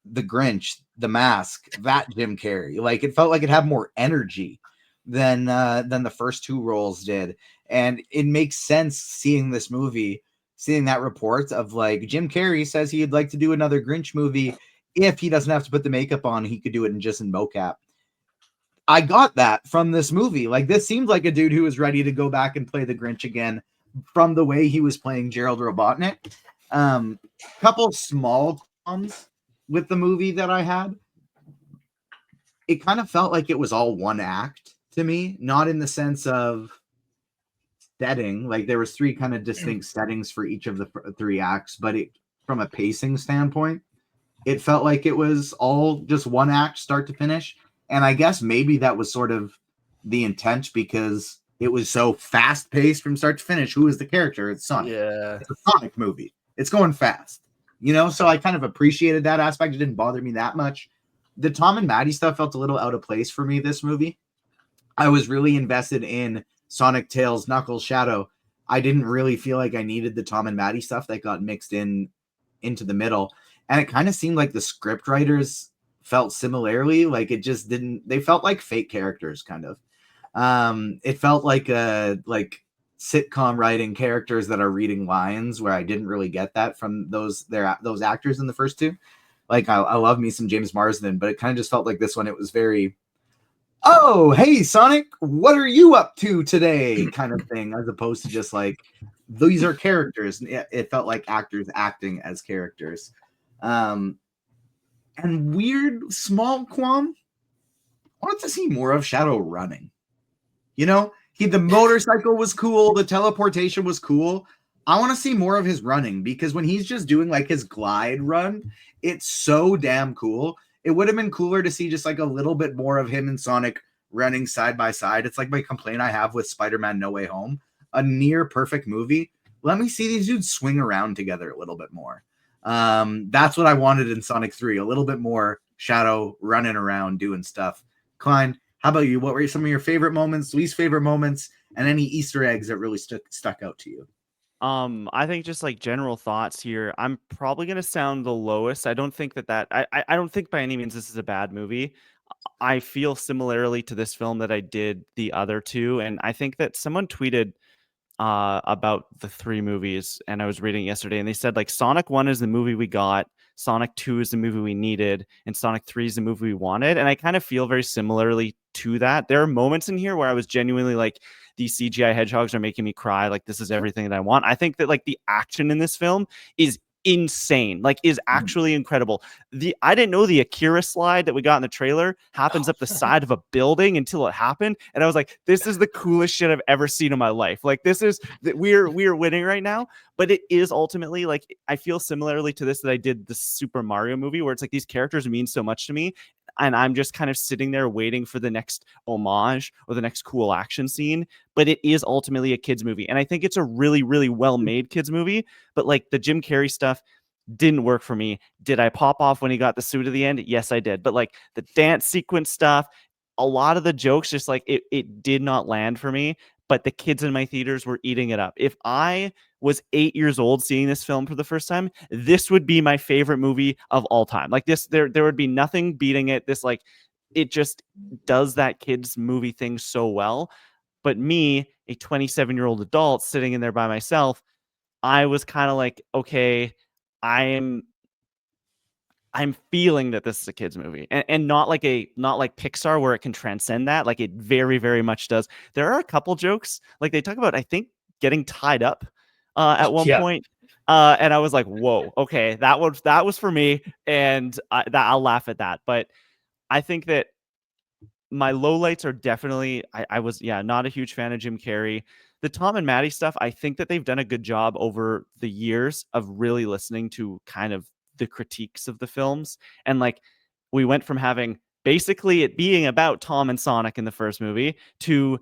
the Grinch, the Mask, that Jim Carrey. Like it felt like it had more energy than the first two roles did, and it makes sense seeing this movie, seeing that report of like Jim Carrey says he'd like to do another Grinch movie if he doesn't have to put the makeup on. He could do it in mocap. I got that from this movie. Like this seemed like a dude who was ready to go back and play the Grinch again from the way he was playing Gerald Robotnik. Couple small problems with the movie that I had. It kind of felt like it was all one act to me, not in the sense of setting. Like there was three kind of distinct settings for each of the three acts, but from a pacing standpoint, it felt like it was all just one act start to finish. And I guess maybe that was sort of the intent because it was so fast paced from start to finish. Who is the character? It's Sonic. Yeah. It's a Sonic movie. It's going fast, so I kind of appreciated that aspect. It didn't bother me that much. The Tom and Maddie stuff felt a little out of place for me this movie. I was really invested in Sonic, Tails, Knuckles, Shadow. I didn't really feel like I needed the Tom and Maddie stuff that got mixed into the middle. And it kind of seemed like the script writers felt similarly. Like it just didn't, they felt like fake characters kind of. It felt like sitcom writing characters that are reading lines, where I didn't really get that from those actors in the first two. Like I love me some James Marsden, but it kind of just felt like this one. It was very, oh, hey Sonic, what are you up to today? Kind of thing, as opposed to just like these are characters. It felt like actors acting as characters. And weird small qualm. I wanted to see more of Shadow running. The motorcycle was cool. The teleportation was cool. I want to see more of his running, because when he's just doing like his glide run, it's so damn cool. It would have been cooler to see just like a little bit more of him and Sonic running side by side. It's like my complaint I have with Spider-Man No Way Home, a near perfect movie. Let me see these dudes swing around together a little bit more. That's what I wanted in Sonic 3, a little bit more Shadow running around doing stuff. Klein, how about you? What were some of your favorite moments, least favorite moments, and any Easter eggs that really stuck out to you? I think just like general thoughts here, I'm probably gonna sound the lowest. I don't think I don't think by any means this is a bad movie. I feel similarly to this film that I did the other two, and I think that someone tweeted about the three movies, and I was reading yesterday, and they said like Sonic 1 is the movie we got, Sonic 2 is the movie we needed, and Sonic 3 is the movie we wanted. And I kind of feel very similarly to that. There are moments in here where I was genuinely like, these CGI hedgehogs are making me cry. Like, this is everything that I want. I think that like the action in this film is insane, like is actually incredible. I didn't know the Akira slide that we got in the trailer happens up the side of a building until it happened, and I was like, this is the coolest shit I've ever seen in my life. Like, this is we're winning right now. But it is ultimately like, I feel similarly to this that I did the Super Mario movie, where it's like these characters mean so much to me, and I'm just kind of sitting there waiting for the next homage or the next cool action scene. But it is ultimately a kids movie, and I think it's a really, really well made kids movie. But like the Jim Carrey stuff didn't work for me. Did I pop off when he got the suit at the end? Yes, I did. But like the dance sequence stuff, a lot of the jokes, just like it did not land for me. But the kids in my theaters were eating it up. If I was 8 years old seeing this film for the first time, this would be my favorite movie of all time. Like this, there would be nothing beating it. This, like, it just does that kids movie thing so well. But me, a 27-year-old adult sitting in there by myself, I was kind of like, okay, I'm feeling that this is a kids movie, and not like Pixar where it can transcend that. Like, it very, very much does. There are a couple jokes, like they talk about, I think, getting tied up at one point. And I was like, whoa, okay, that was for me. And I'll laugh at that. But I think that my lowlights are definitely, I was not a huge fan of Jim Carrey. The Tom and Maddie stuff, I think that they've done a good job over the years of really listening to kind of the critiques of the films. And like, we went from having basically it being about Tom and Sonic in the first movie to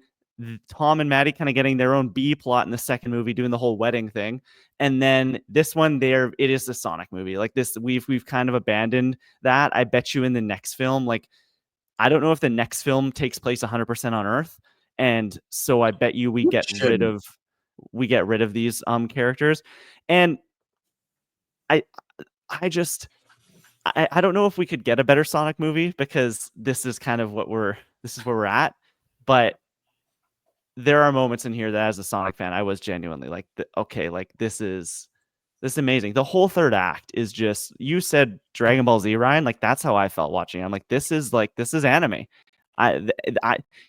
Tom and Maddie kind of getting their own B plot in the second movie, doing the whole wedding thing. And then this one, it is a Sonic movie. Like this, we've kind of abandoned that. I bet you in the next film, like, I don't know if the next film takes place 100% on Earth. and so I bet you we get rid of these characters. And I just I don't know if we could get a better Sonic movie, because this is kind of where we're at. But there are moments in here that, as a Sonic fan, I was genuinely like, okay, like this is amazing. The whole third act is just, you said Dragon Ball Z, Ryan, like that's how I felt watching. I'm like, this is anime.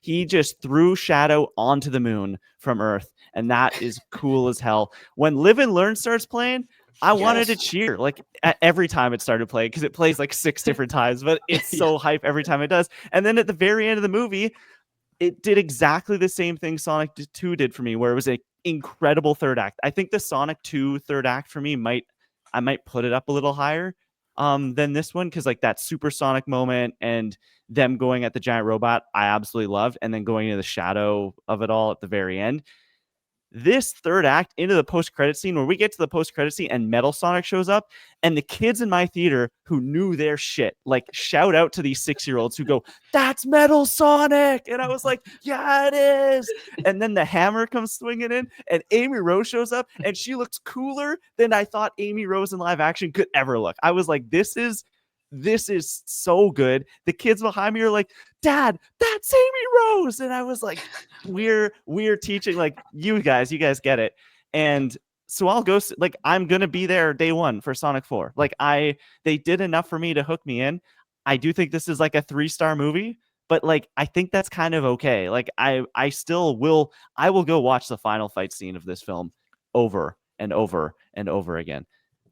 He just threw Shadow onto the moon from Earth, and that is cool as hell. When Live and Learn starts playing, I wanted to cheer like every time it started playing, because it plays like 6 different times, but it's so hype every time it does. And then at the very end of the movie, it did exactly the same thing Sonic 2 did for me, where it was an incredible third act. I think the Sonic 2 third act for me I might put it up a little higher than this one, because like that supersonic moment and them going at the giant robot, I absolutely loved, and then going into the shadow of it all at the very end. This third act into the post-credit scene, where we get to the post-credit scene and Metal Sonic shows up, and the kids in my theater who knew their shit, like, shout out to these 6-year-olds who go, "That's Metal Sonic!" And I was like, yeah, it is. And then the hammer comes swinging in, and Amy Rose shows up, and she looks cooler than I thought Amy Rose in live action could ever look. I was like, this is so good. The kids behind me are like, "Dad, that's Amy Rose." And I was like, we're teaching, like, you guys get it. And so I'll go, like, I'm gonna be there day one for Sonic 4. Like, they did enough for me to hook me in. I do think this is like a 3-star movie, but like, I think that's kind of okay. Like, I still will go watch the final fight scene of this film over and over and over again.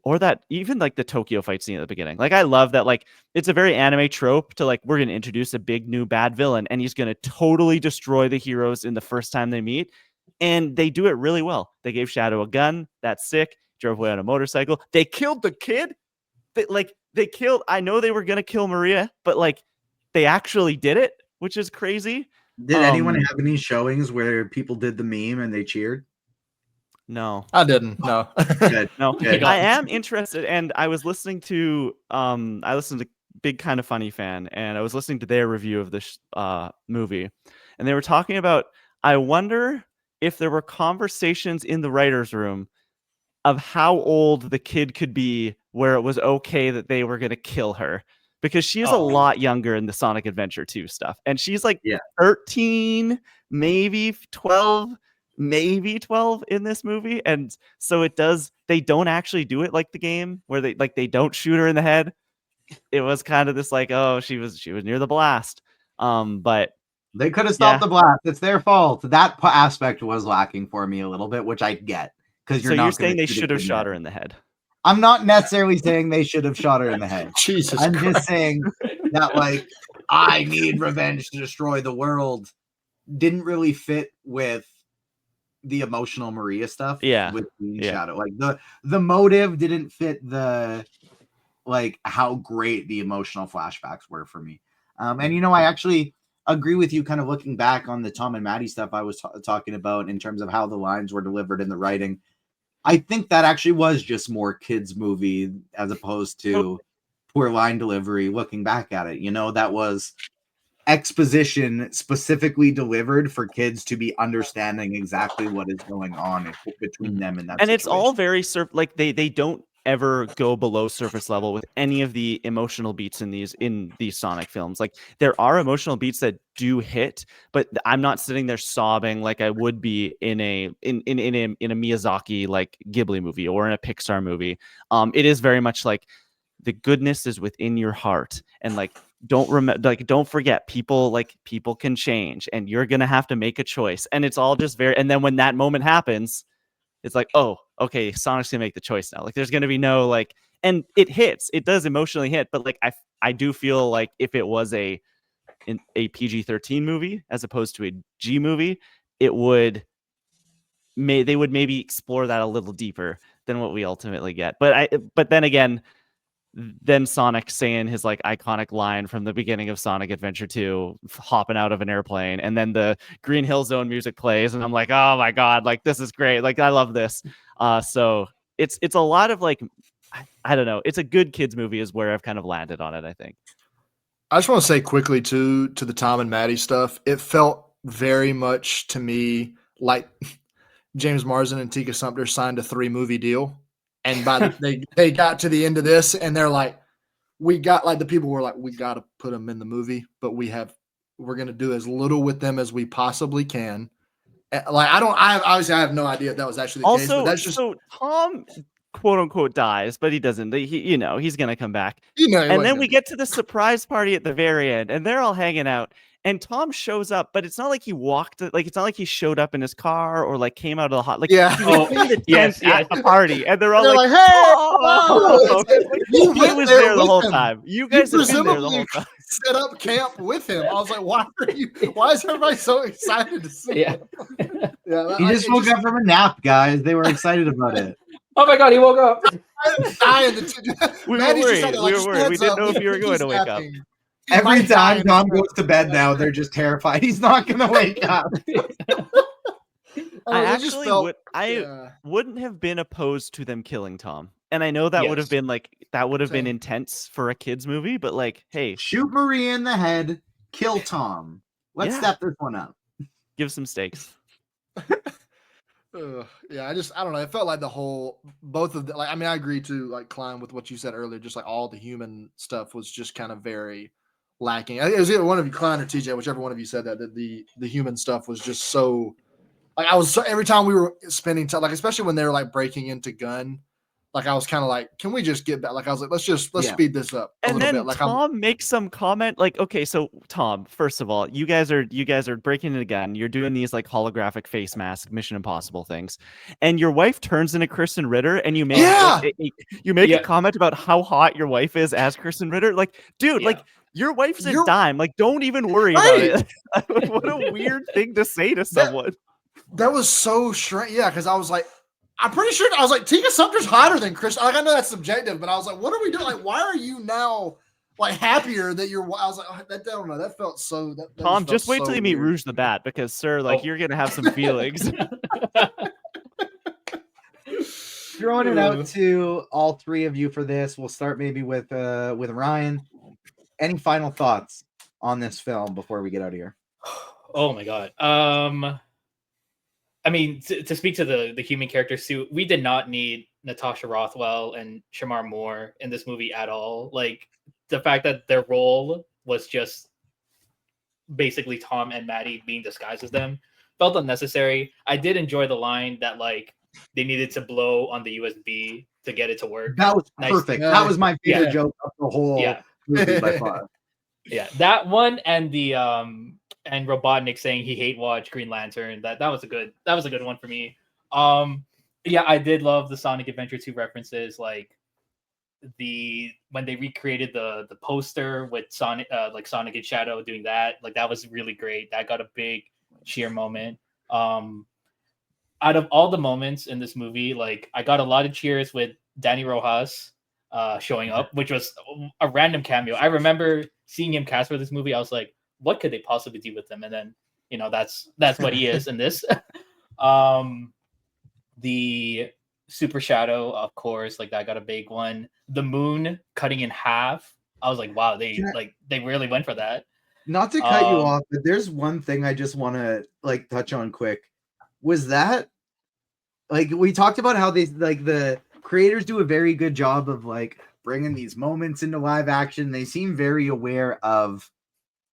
Or that, even like the Tokyo fight scene at the beginning. Like, I love that, like, it's a very anime trope to, like, we're going to introduce a big new bad villain, and he's going to totally destroy the heroes in the first time they meet. And they do it really well. They gave Shadow a gun. That's sick. Drove away on a motorcycle. They killed the kid. I know they were going to kill Maria, but like, they actually did it, which is crazy. Did anyone have any showings where people did the meme and they cheered? No, I didn't. No. Good. No, Good. I am interested, and I was listening to Big Kind of Funny Fan, and I was listening to their review of this movie, and they were talking about, I wonder if there were conversations in the writer's room of how old the kid could be where it was okay that they were going to kill her, because she is a lot younger in the Sonic Adventure 2 stuff, and she's like 13, maybe 12 in this movie. And so they don't actually do it like the game, where they don't shoot her in the head. It was kind of this like, oh, she was near the blast. But they could have stopped the blast. It's their fault. That aspect was lacking for me a little bit, which I get, because you're saying they should have shot her in the head. I'm not necessarily saying they should have shot her in the head. Jesus I'm Christ. just saying that, like, I need revenge to destroy the world didn't really fit with the emotional Maria stuff. With the Shadow. Like, the motive didn't fit the, like, how great the emotional flashbacks were for me. And I actually agree with you, kind of looking back on the Tom and Maddie stuff I was talking about in terms of how the lines were delivered in the writing. I think that actually was just more kids movie as opposed to poor line delivery. Looking back at it, that was exposition specifically delivered for kids to be understanding exactly what is going on between them and that. And situation. it's all very like they don't ever go below surface level with any of the emotional beats in these Sonic films. Like, there are emotional beats that do hit, but I'm not sitting there sobbing like I would be in a Miyazaki, like, Ghibli movie or in a Pixar movie. It is very much like the goodness is within your heart, and like, don't forget, people can change, and you're gonna have to make a choice. And it's all just and then when that moment happens, it's like, oh, okay, Sonic's gonna make the choice now. Like, there's gonna be no, like, and it does emotionally hit, but like, I do feel like if it was a PG-13 movie as opposed to a G movie, they would maybe explore that a little deeper than what we ultimately get. But then again, then Sonic saying his, like, iconic line from the beginning of Sonic Adventure 2, hopping out of an airplane, and then the Green Hill Zone music plays, and I'm like, oh my god, like, this is great, like, I love this. So it's a lot of, like, I don't know, it's a good kids movie is where I've kind of landed on it, I think. I just want to say quickly to the Tom and Maddie stuff. It felt very much to me like James Marsden and Tika Sumpter signed a 3-movie deal, and they got to the end of this, and they're like, we got like the people were like, we got to put them in the movie, but we're gonna do as little with them as we possibly can. Like obviously I have no idea if that was actually the case, but Also, that's just so Tom, quote unquote, dies, but he doesn't. He's gonna come back. he And wasn't then gonna we do get to the surprise party at the very end, and they're all hanging out. And Tom shows up, but it's not like he walked. Like it's not like he showed up in his car or like came out of the hot. Like Yeah. he was in the tent yes, at the party, and they're all They're like, like, "Hey, "Oh!" Like, you he went was there there the with whole him. time. You You guys have been there the presumably whole time. set up camp with him." I was like, why is everybody so excited to see Yeah. him? Yeah, He just woke up from a nap, guys. They were excited about it. Oh my god, he woke up. We were Maddie's just worried. out there We like, were worried. We "Heads didn't up, know if you were he's going to wake up." napping. He Every might die time in Tom the goes to bed now, they're just terrified. He's not going to wake up. I it just actually felt- would. I yeah. wouldn't have been opposed to them killing Tom, and I know that would have Yes. been like Same. intense for a kids movie, but like, hey, Shoot Marie in the head, kill Tom. Let's Yeah. step this one up. give some stakes. Yeah, I don't know. It felt like both of the, like, I mean, I agree to like Klein with what you said earlier. Just like all the human stuff was just kind of very lacking. It was either one of you, Klein or TJ, whichever one of you said that the human stuff was just so like every time we were spending time, like especially when they were like breaking into Gun, like I was kind of like, can we just get back? Like I was like, let's Yeah. speed this up a And little then bit. Like Tom makes some comment, like, okay, so Tom, first of all, you guys are breaking it again. You're doing these like holographic face mask, Mission Impossible things, and your wife turns into Kristen Ritter, and you make Yeah. you make Yeah. a comment about how hot your wife is as Kristen Ritter. Like, dude, Yeah. like your wife's a You're- dime. Like, don't even worry about it. What a weird thing to say to someone. That was so strange. Yeah, because I was like, I'm pretty sure I was like, Tika Sumpter's hotter than Chris. Like, I know that's subjective, but I was like, what are we doing? Like, why are you now like happier that you're? I was like, I don't know. That felt so. That Tom, felt just wait so till you meet weird. Rouge the Bat, because sir, like, Oh. you're gonna have some feelings. Throwing it out to all three of you for this. We'll start maybe with Ryan. Any final thoughts on this film before we get out of here? Oh my god. I mean, to speak to the human characters too, we did not need Natasha Rothwell and Shamar Moore in this movie at all. Like the fact that their role was just basically Tom and Maddie being disguised as them felt unnecessary. I did enjoy the line that like they needed to blow on the USB to get it to work. That was Nice. perfect. Yeah. That was my favorite Yeah. joke of the whole Yeah. movie by far. Yeah, that one and the and Robotnik saying he hate watch Green Lantern. That was a good one for me. Yeah, I did love the Sonic Adventure 2 references, like when they recreated the poster with Sonic like Sonic and Shadow doing that. Like that was really great. That got a big cheer moment. Out of all the moments in this movie, like I got a lot of cheers with Danny Rojas showing up, which was a random cameo. I remember seeing him cast for this movie. I was like, what could they possibly do with him? And then, that's what he is in this. The Super Shadow, of course, like that got a big one. The moon cutting in half. I was like, wow, they really went for that. Not to cut you off, but there's one thing I just want to like touch on quick. Was that like we talked about how they like the creators do a very good job of like bringing these moments into live action. They seem very aware of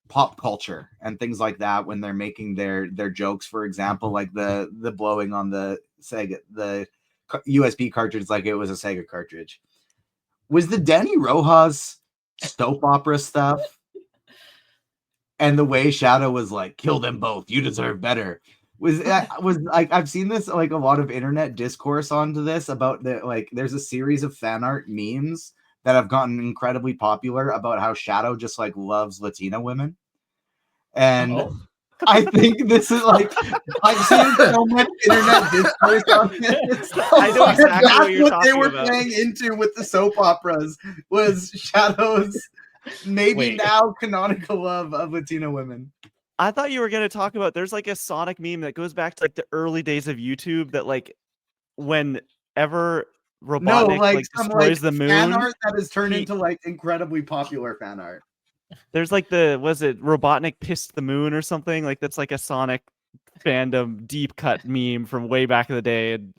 pop culture and things like that when they're making their jokes. For example, like the blowing on the Sega, the USB cartridge like it was a Sega cartridge. Was the Danny Rojas soap opera stuff and the way Shadow was like, kill them both, you deserve better, was like I've seen this like a lot of internet discourse onto this about the like there's a series of fan art memes that have gotten incredibly popular about how Shadow just like loves Latina women. And I think this is like I've seen so much internet discourse on this. I know exactly what you're That's what they talking were about. playing into with the soap operas was Shadow's maybe Wait. now canonical love of Latina women. I thought you were going to talk about there's like a Sonic meme that goes back to like the early days of YouTube that like whenever Robotnik No, like some destroys like the moon. fan art that has turned he- into like incredibly popular fan art. There's like was it Robotnik pissed the moon or something? Like that's like a Sonic fandom deep cut meme from way back in the day. And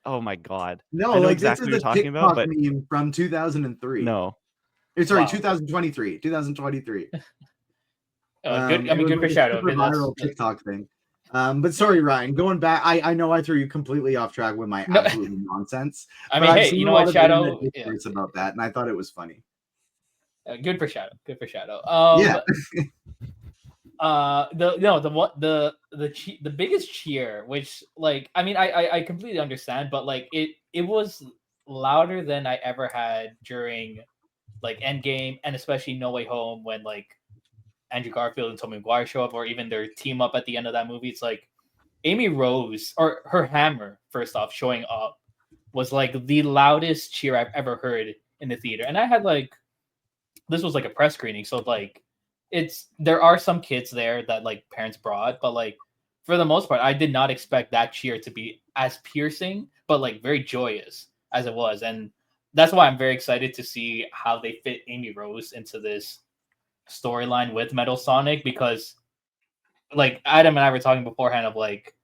oh my god. No, I know like this exactly is what you're a talking about, TikTok but meme from 2003. no. Sorry, Wow. 2023. 2023. Good. I It mean, was good for like a Shadow. super Okay, that's viral TikTok thing. But sorry, Ryan. Going back, I know I threw you completely off track with my no. absolute nonsense. I But mean, I've hey, seen you a know lot what, of internet Shadow? Yeah, discourse about that, and I thought it was funny. good for Shadow. Good for Shadow. Yeah. The biggest cheer, which like I mean I completely understand, but like it was louder than I ever had during like Endgame and especially No Way Home when like Andrew Garfield and Tobey Maguire show up, or even their team up at the end of that movie. It's like Amy Rose or her hammer first off showing up was like the loudest cheer I've ever heard in the theater, and I had like this was like a press screening, so like there are some kids there that like parents brought, but like for the most part, I did not expect that cheer to be as piercing, but like very joyous as it was, and that's why I'm very excited to see how they fit Amy Rose into this storyline with Metal Sonic, because like Adam and I were talking beforehand of like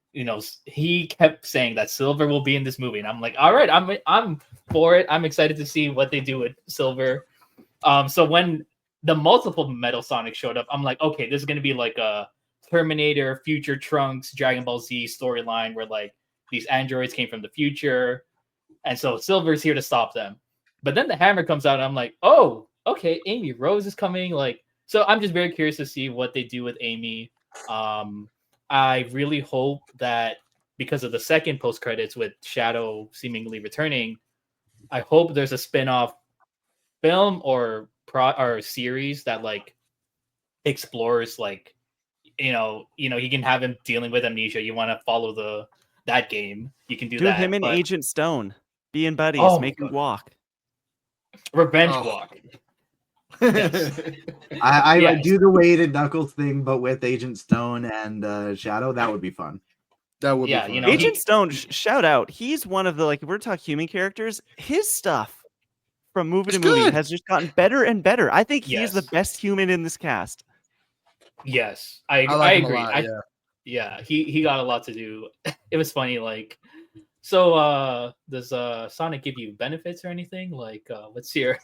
he kept saying that Silver will be in this movie, and I'm like, all right, I'm for it. I'm excited to see what they do with Silver. So when the multiple Metal Sonic showed up, I'm like, okay, this is gonna be like a Terminator, Future Trunks, Dragon Ball Z storyline where like these androids came from the future, and so Silver's here to stop them. But then the hammer comes out, and I'm like, oh, okay, Amy Rose is coming. Like, so I'm just very curious to see what they do with Amy. I really hope that because of the second post credits with Shadow seemingly returning, I hope there's a spin-off film or series that like explores like he can have him dealing with amnesia. You want to follow that game, you can do Do that. him and But Agent Stone. Being buddies, oh my make him God. walk. Revenge Oh. Walk. Yes. I Yes. do the weighted knuckles thing, but with Agent Stone and Shadow, that would be fun. That would Yeah, be fun. you know, Agent Stone, shout out. He's one of the if we're talking human characters, his stuff from movie It's to movie good. has just gotten better and better. I think he's the Yes. best human in this cast. Yes, I like him a agree. lot, Yeah, he got a lot to do. It was funny, like, so does Sonic give you benefits or anything? Like, what's your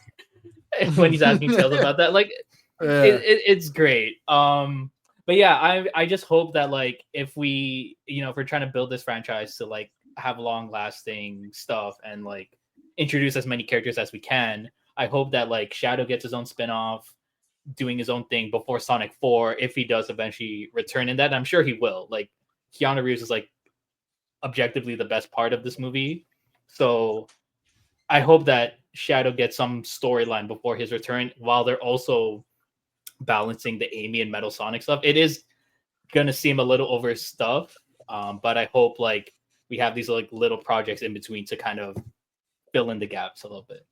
when he's asking Tails about that? Like, yeah. it's great. But yeah, I just hope that like if if we're trying to build this franchise to like have long lasting stuff and like introduce as many characters as we can, I hope that like Shadow gets his own spin-off, doing his own thing before Sonic 4, if he does eventually return in that. And I'm sure he will. Like Keanu Reeves is like objectively the best part of this movie. So I hope that Shadow gets some storyline before his return while they're also balancing the Amy and Metal Sonic stuff. It is gonna seem a little overstuffed, but I hope like we have these like little projects in between to kind of fill in the gaps a little bit.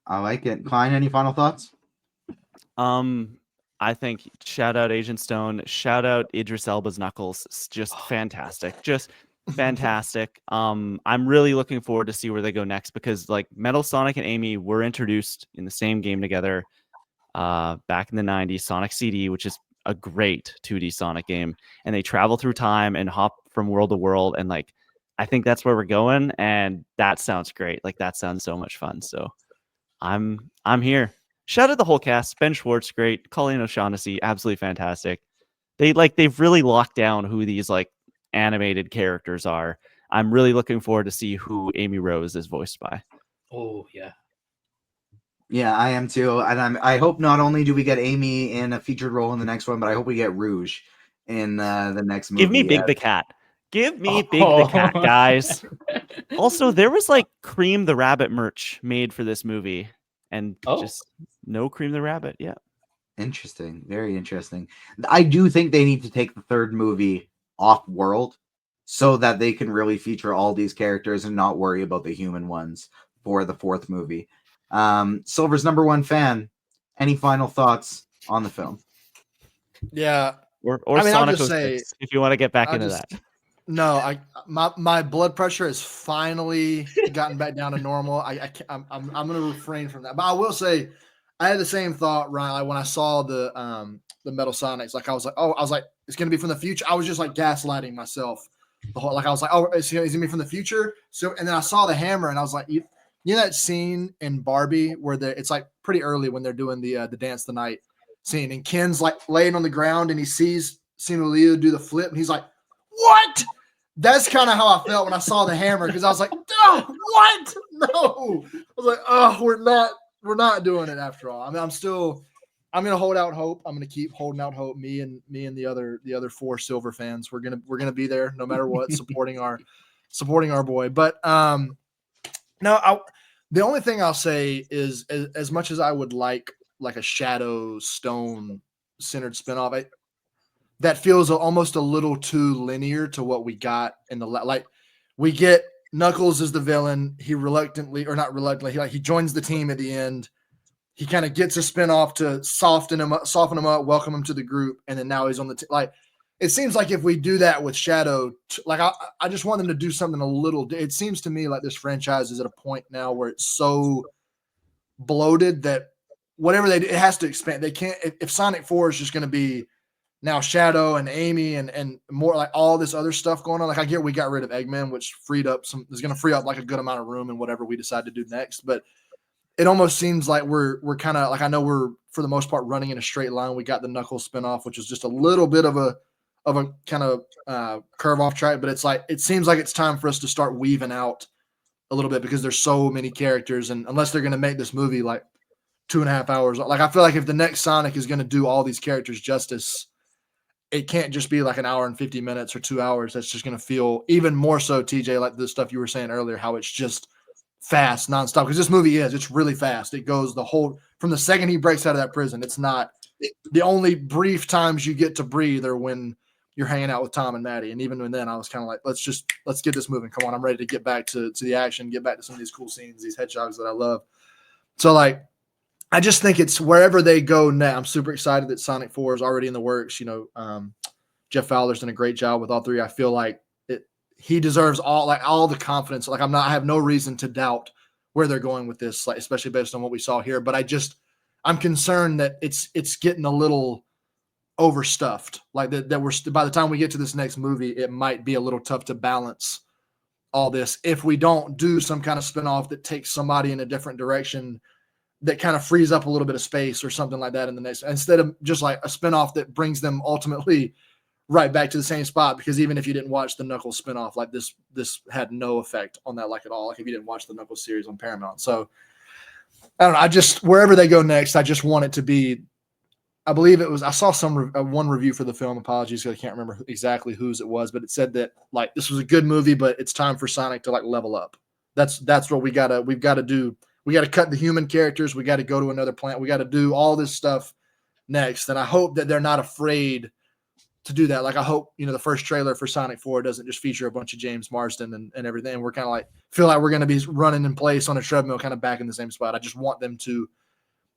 I like it. Klein, any final thoughts? I think shout out Agent Stone, shout out Idris Elba's Knuckles. It's just fantastic. Just fantastic. I'm really looking forward to see where they go next, because like Metal Sonic and Amy were introduced in the same game together back in the 90s, Sonic CD, which is a great 2D Sonic game, and they travel through time and hop from world to world, and like I think that's where we're going, and that sounds great. Like that sounds so much fun. So I'm here. Shout out the whole cast. Ben Schwartz, great. Colleen O'Shaughnessy, absolutely fantastic. They've really locked down who these like animated characters are. I'm really looking forward to see who Amy Rose is voiced by. Oh yeah. Yeah, I am too. And I hope not only do we get Amy in a featured role in the next one, but I hope we get Rouge in the next movie. Give me Big the Cat. Give me Big the Cat, guys. Also, there was like Cream the Rabbit merch made for this movie, and just no Cream the Rabbit. Yeah. Interesting. Very interesting. I do think they need to take the third movie off world so that they can really feature all these characters and not worry about the human ones for the fourth movie. Silver's #1 fan. Any final thoughts on the film? Yeah. Or I mean, Sonic I'll just 06, if you want to get back into that. No, my blood pressure has finally gotten back down to normal. I'm going to refrain from that, but I will say I had the same thought, Ryan. Like when I saw the Metal Sonics, like I was like, it's gonna be from the future. I was just like gaslighting myself. The whole like I was like, oh, it's gonna be from the future. So and then I saw the hammer, and I was like, you know that scene in Barbie where it's like pretty early when they're doing the dance the night scene, and Ken's like laying on the ground, and he sees Simu Liu do the flip, and he's like, what? That's kind of how I felt when I saw the hammer, because I was like, oh, what? No. I was like, oh, we're not doing it after all. I mean, I'm gonna hold out hope. I'm gonna keep holding out hope. Me and the other 4 Silver fans, we're gonna be there no matter what, supporting our boy. But no, the only thing I'll say is as much as I would like a Shadow Stone centered spinoff, that feels almost a little too linear to what we got in the like. We get Knuckles as the villain. He not reluctantly, he joins the team at the end. He kind of gets a spinoff to soften him up, welcome him to the group, and then now he's on the like. It seems like if we do that with Shadow, like I just want them to do something a little. It seems to me like this franchise is at a point now where it's so bloated that whatever they do, it has to expand. They can't. If Sonic 4 is just going to be now Shadow and Amy and more like all this other stuff going on. Like I get we got rid of Eggman, which is going to free up like a good amount of room in whatever we decide to do next. But it almost seems like we're kind of like, I know we're for the most part running in a straight line. We got the Knuckles spinoff, which is just a little bit of a kind of curve off track, but it's like, it seems like it's time for us to start weaving out a little bit because there's so many characters. And unless they're going to make this movie like 2.5 hours, like I feel like if the next Sonic is going to do all these characters justice, it can't just be like an hour and 50 minutes or 2 hours. That's just going to feel even more so, TJ, like the stuff you were saying earlier, how it's just fast, nonstop. Because this movie it's really fast. It goes from the second he breaks out of that prison. It's not the only brief times you get to breathe are when you're hanging out with Tom and Maddie. And even then, I was kind of like, let's get this moving. Come on, I'm ready to get back to the action, get back to some of these cool scenes, these hedgehogs that I love. So like, I just think it's wherever they go now. I'm super excited that Sonic 4 is already in the works. You know, Jeff Fowler's done a great job with all 3. I feel like he deserves all the confidence. Like I have no reason to doubt where they're going with this, like especially based on what we saw here. But I'm concerned that it's getting a little overstuffed. Like that we're by the time we get to this next movie, it might be a little tough to balance all this if we don't do some kind of spinoff that takes somebody in a different direction that kind of frees up a little bit of space or something like that in the next, instead of just like a spinoff that brings them ultimately right back to the same spot. Because even if you didn't watch the Knuckles spinoff, like this had no effect on that, like at all. Like if you didn't watch the Knuckles series on Paramount. So I don't know. Wherever they go next, I just want it to be, I believe it was, I saw one review for the film. Apologies, I can't remember exactly whose it was, but it said that like, this was a good movie, but it's time for Sonic to like level up. That's what we've got to do. We got to cut the human characters. We got to go to another planet. We got to do all this stuff next. And I hope that they're not afraid to do that. Like I hope, the first trailer for Sonic 4 doesn't just feature a bunch of James Marsden and everything. And we're kind of like, feel like we're going to be running in place on a treadmill, kind of back in the same spot. I just want them to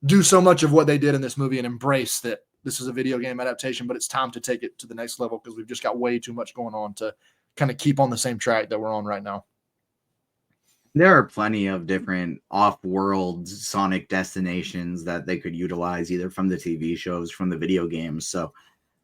do so much of what they did in this movie and embrace that this is a video game adaptation, but it's time to take it to the next level because we've just got way too much going on to kind of keep on the same track that we're on right now. There are plenty of different off-world Sonic destinations that they could utilize either from the TV shows, from the video games. So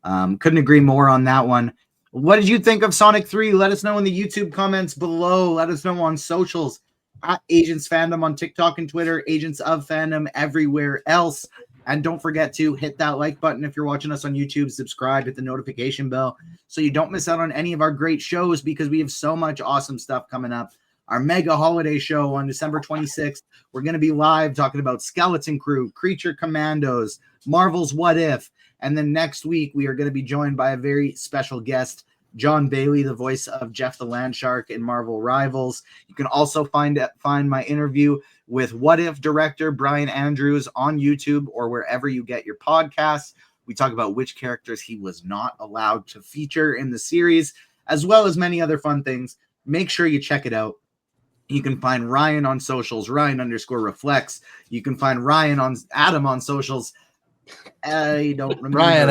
couldn't agree more on that one. What did you think of Sonic 3? Let us know in the YouTube comments below. Let us know on socials at Agents Fandom on TikTok and Twitter, Agents of Fandom everywhere else. And don't forget to hit that like button if you're watching us on YouTube, subscribe, hit the notification bell so you don't miss out on any of our great shows because we have so much awesome stuff coming up. Our mega holiday show on December 26th. We're going to be live talking about Skeleton Crew, Creature Commandos, Marvel's What If. And then next week, we are going to be joined by a very special guest, John Bailey, the voice of Jeff the Landshark in Marvel Rivals. You can also find my interview with What If director Brian Andrews on YouTube or wherever you get your podcasts. We talk about which characters he was not allowed to feature in the series, as well as many other fun things. Make sure you check it out. You can find Ryan on socials, Ryan_reflects. You can find Adam on socials. I don't remember. Ryan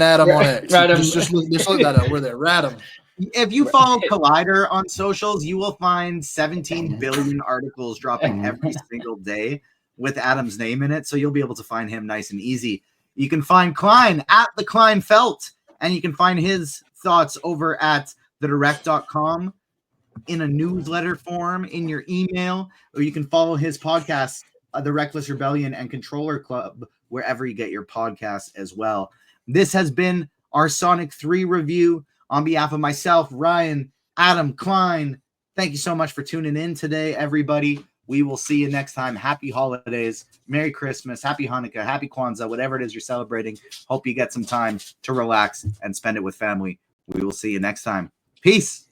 Adam on X. Just look that up. We're there. Radam. If you follow Collider on socials, you will find 17 billion articles dropping every single day with Adam's name in it, so you'll be able to find him nice and easy. You can find Klein at the Klein Felt, and you can find his thoughts over at thedirect.com in a newsletter form in your email, or you can follow his podcast, The Reckless Rebellion and Controller Club, wherever you get your podcasts as well. This has been our Sonic 3 review. On behalf of myself, Ryan, Adam, Klein, thank you so much for tuning in today, everybody. We will see you next time. Happy holidays, Merry Christmas, Happy Hanukkah, Happy Kwanzaa, whatever it is you're celebrating. Hope you get some time to relax and spend it with family. We will see you next time. Peace.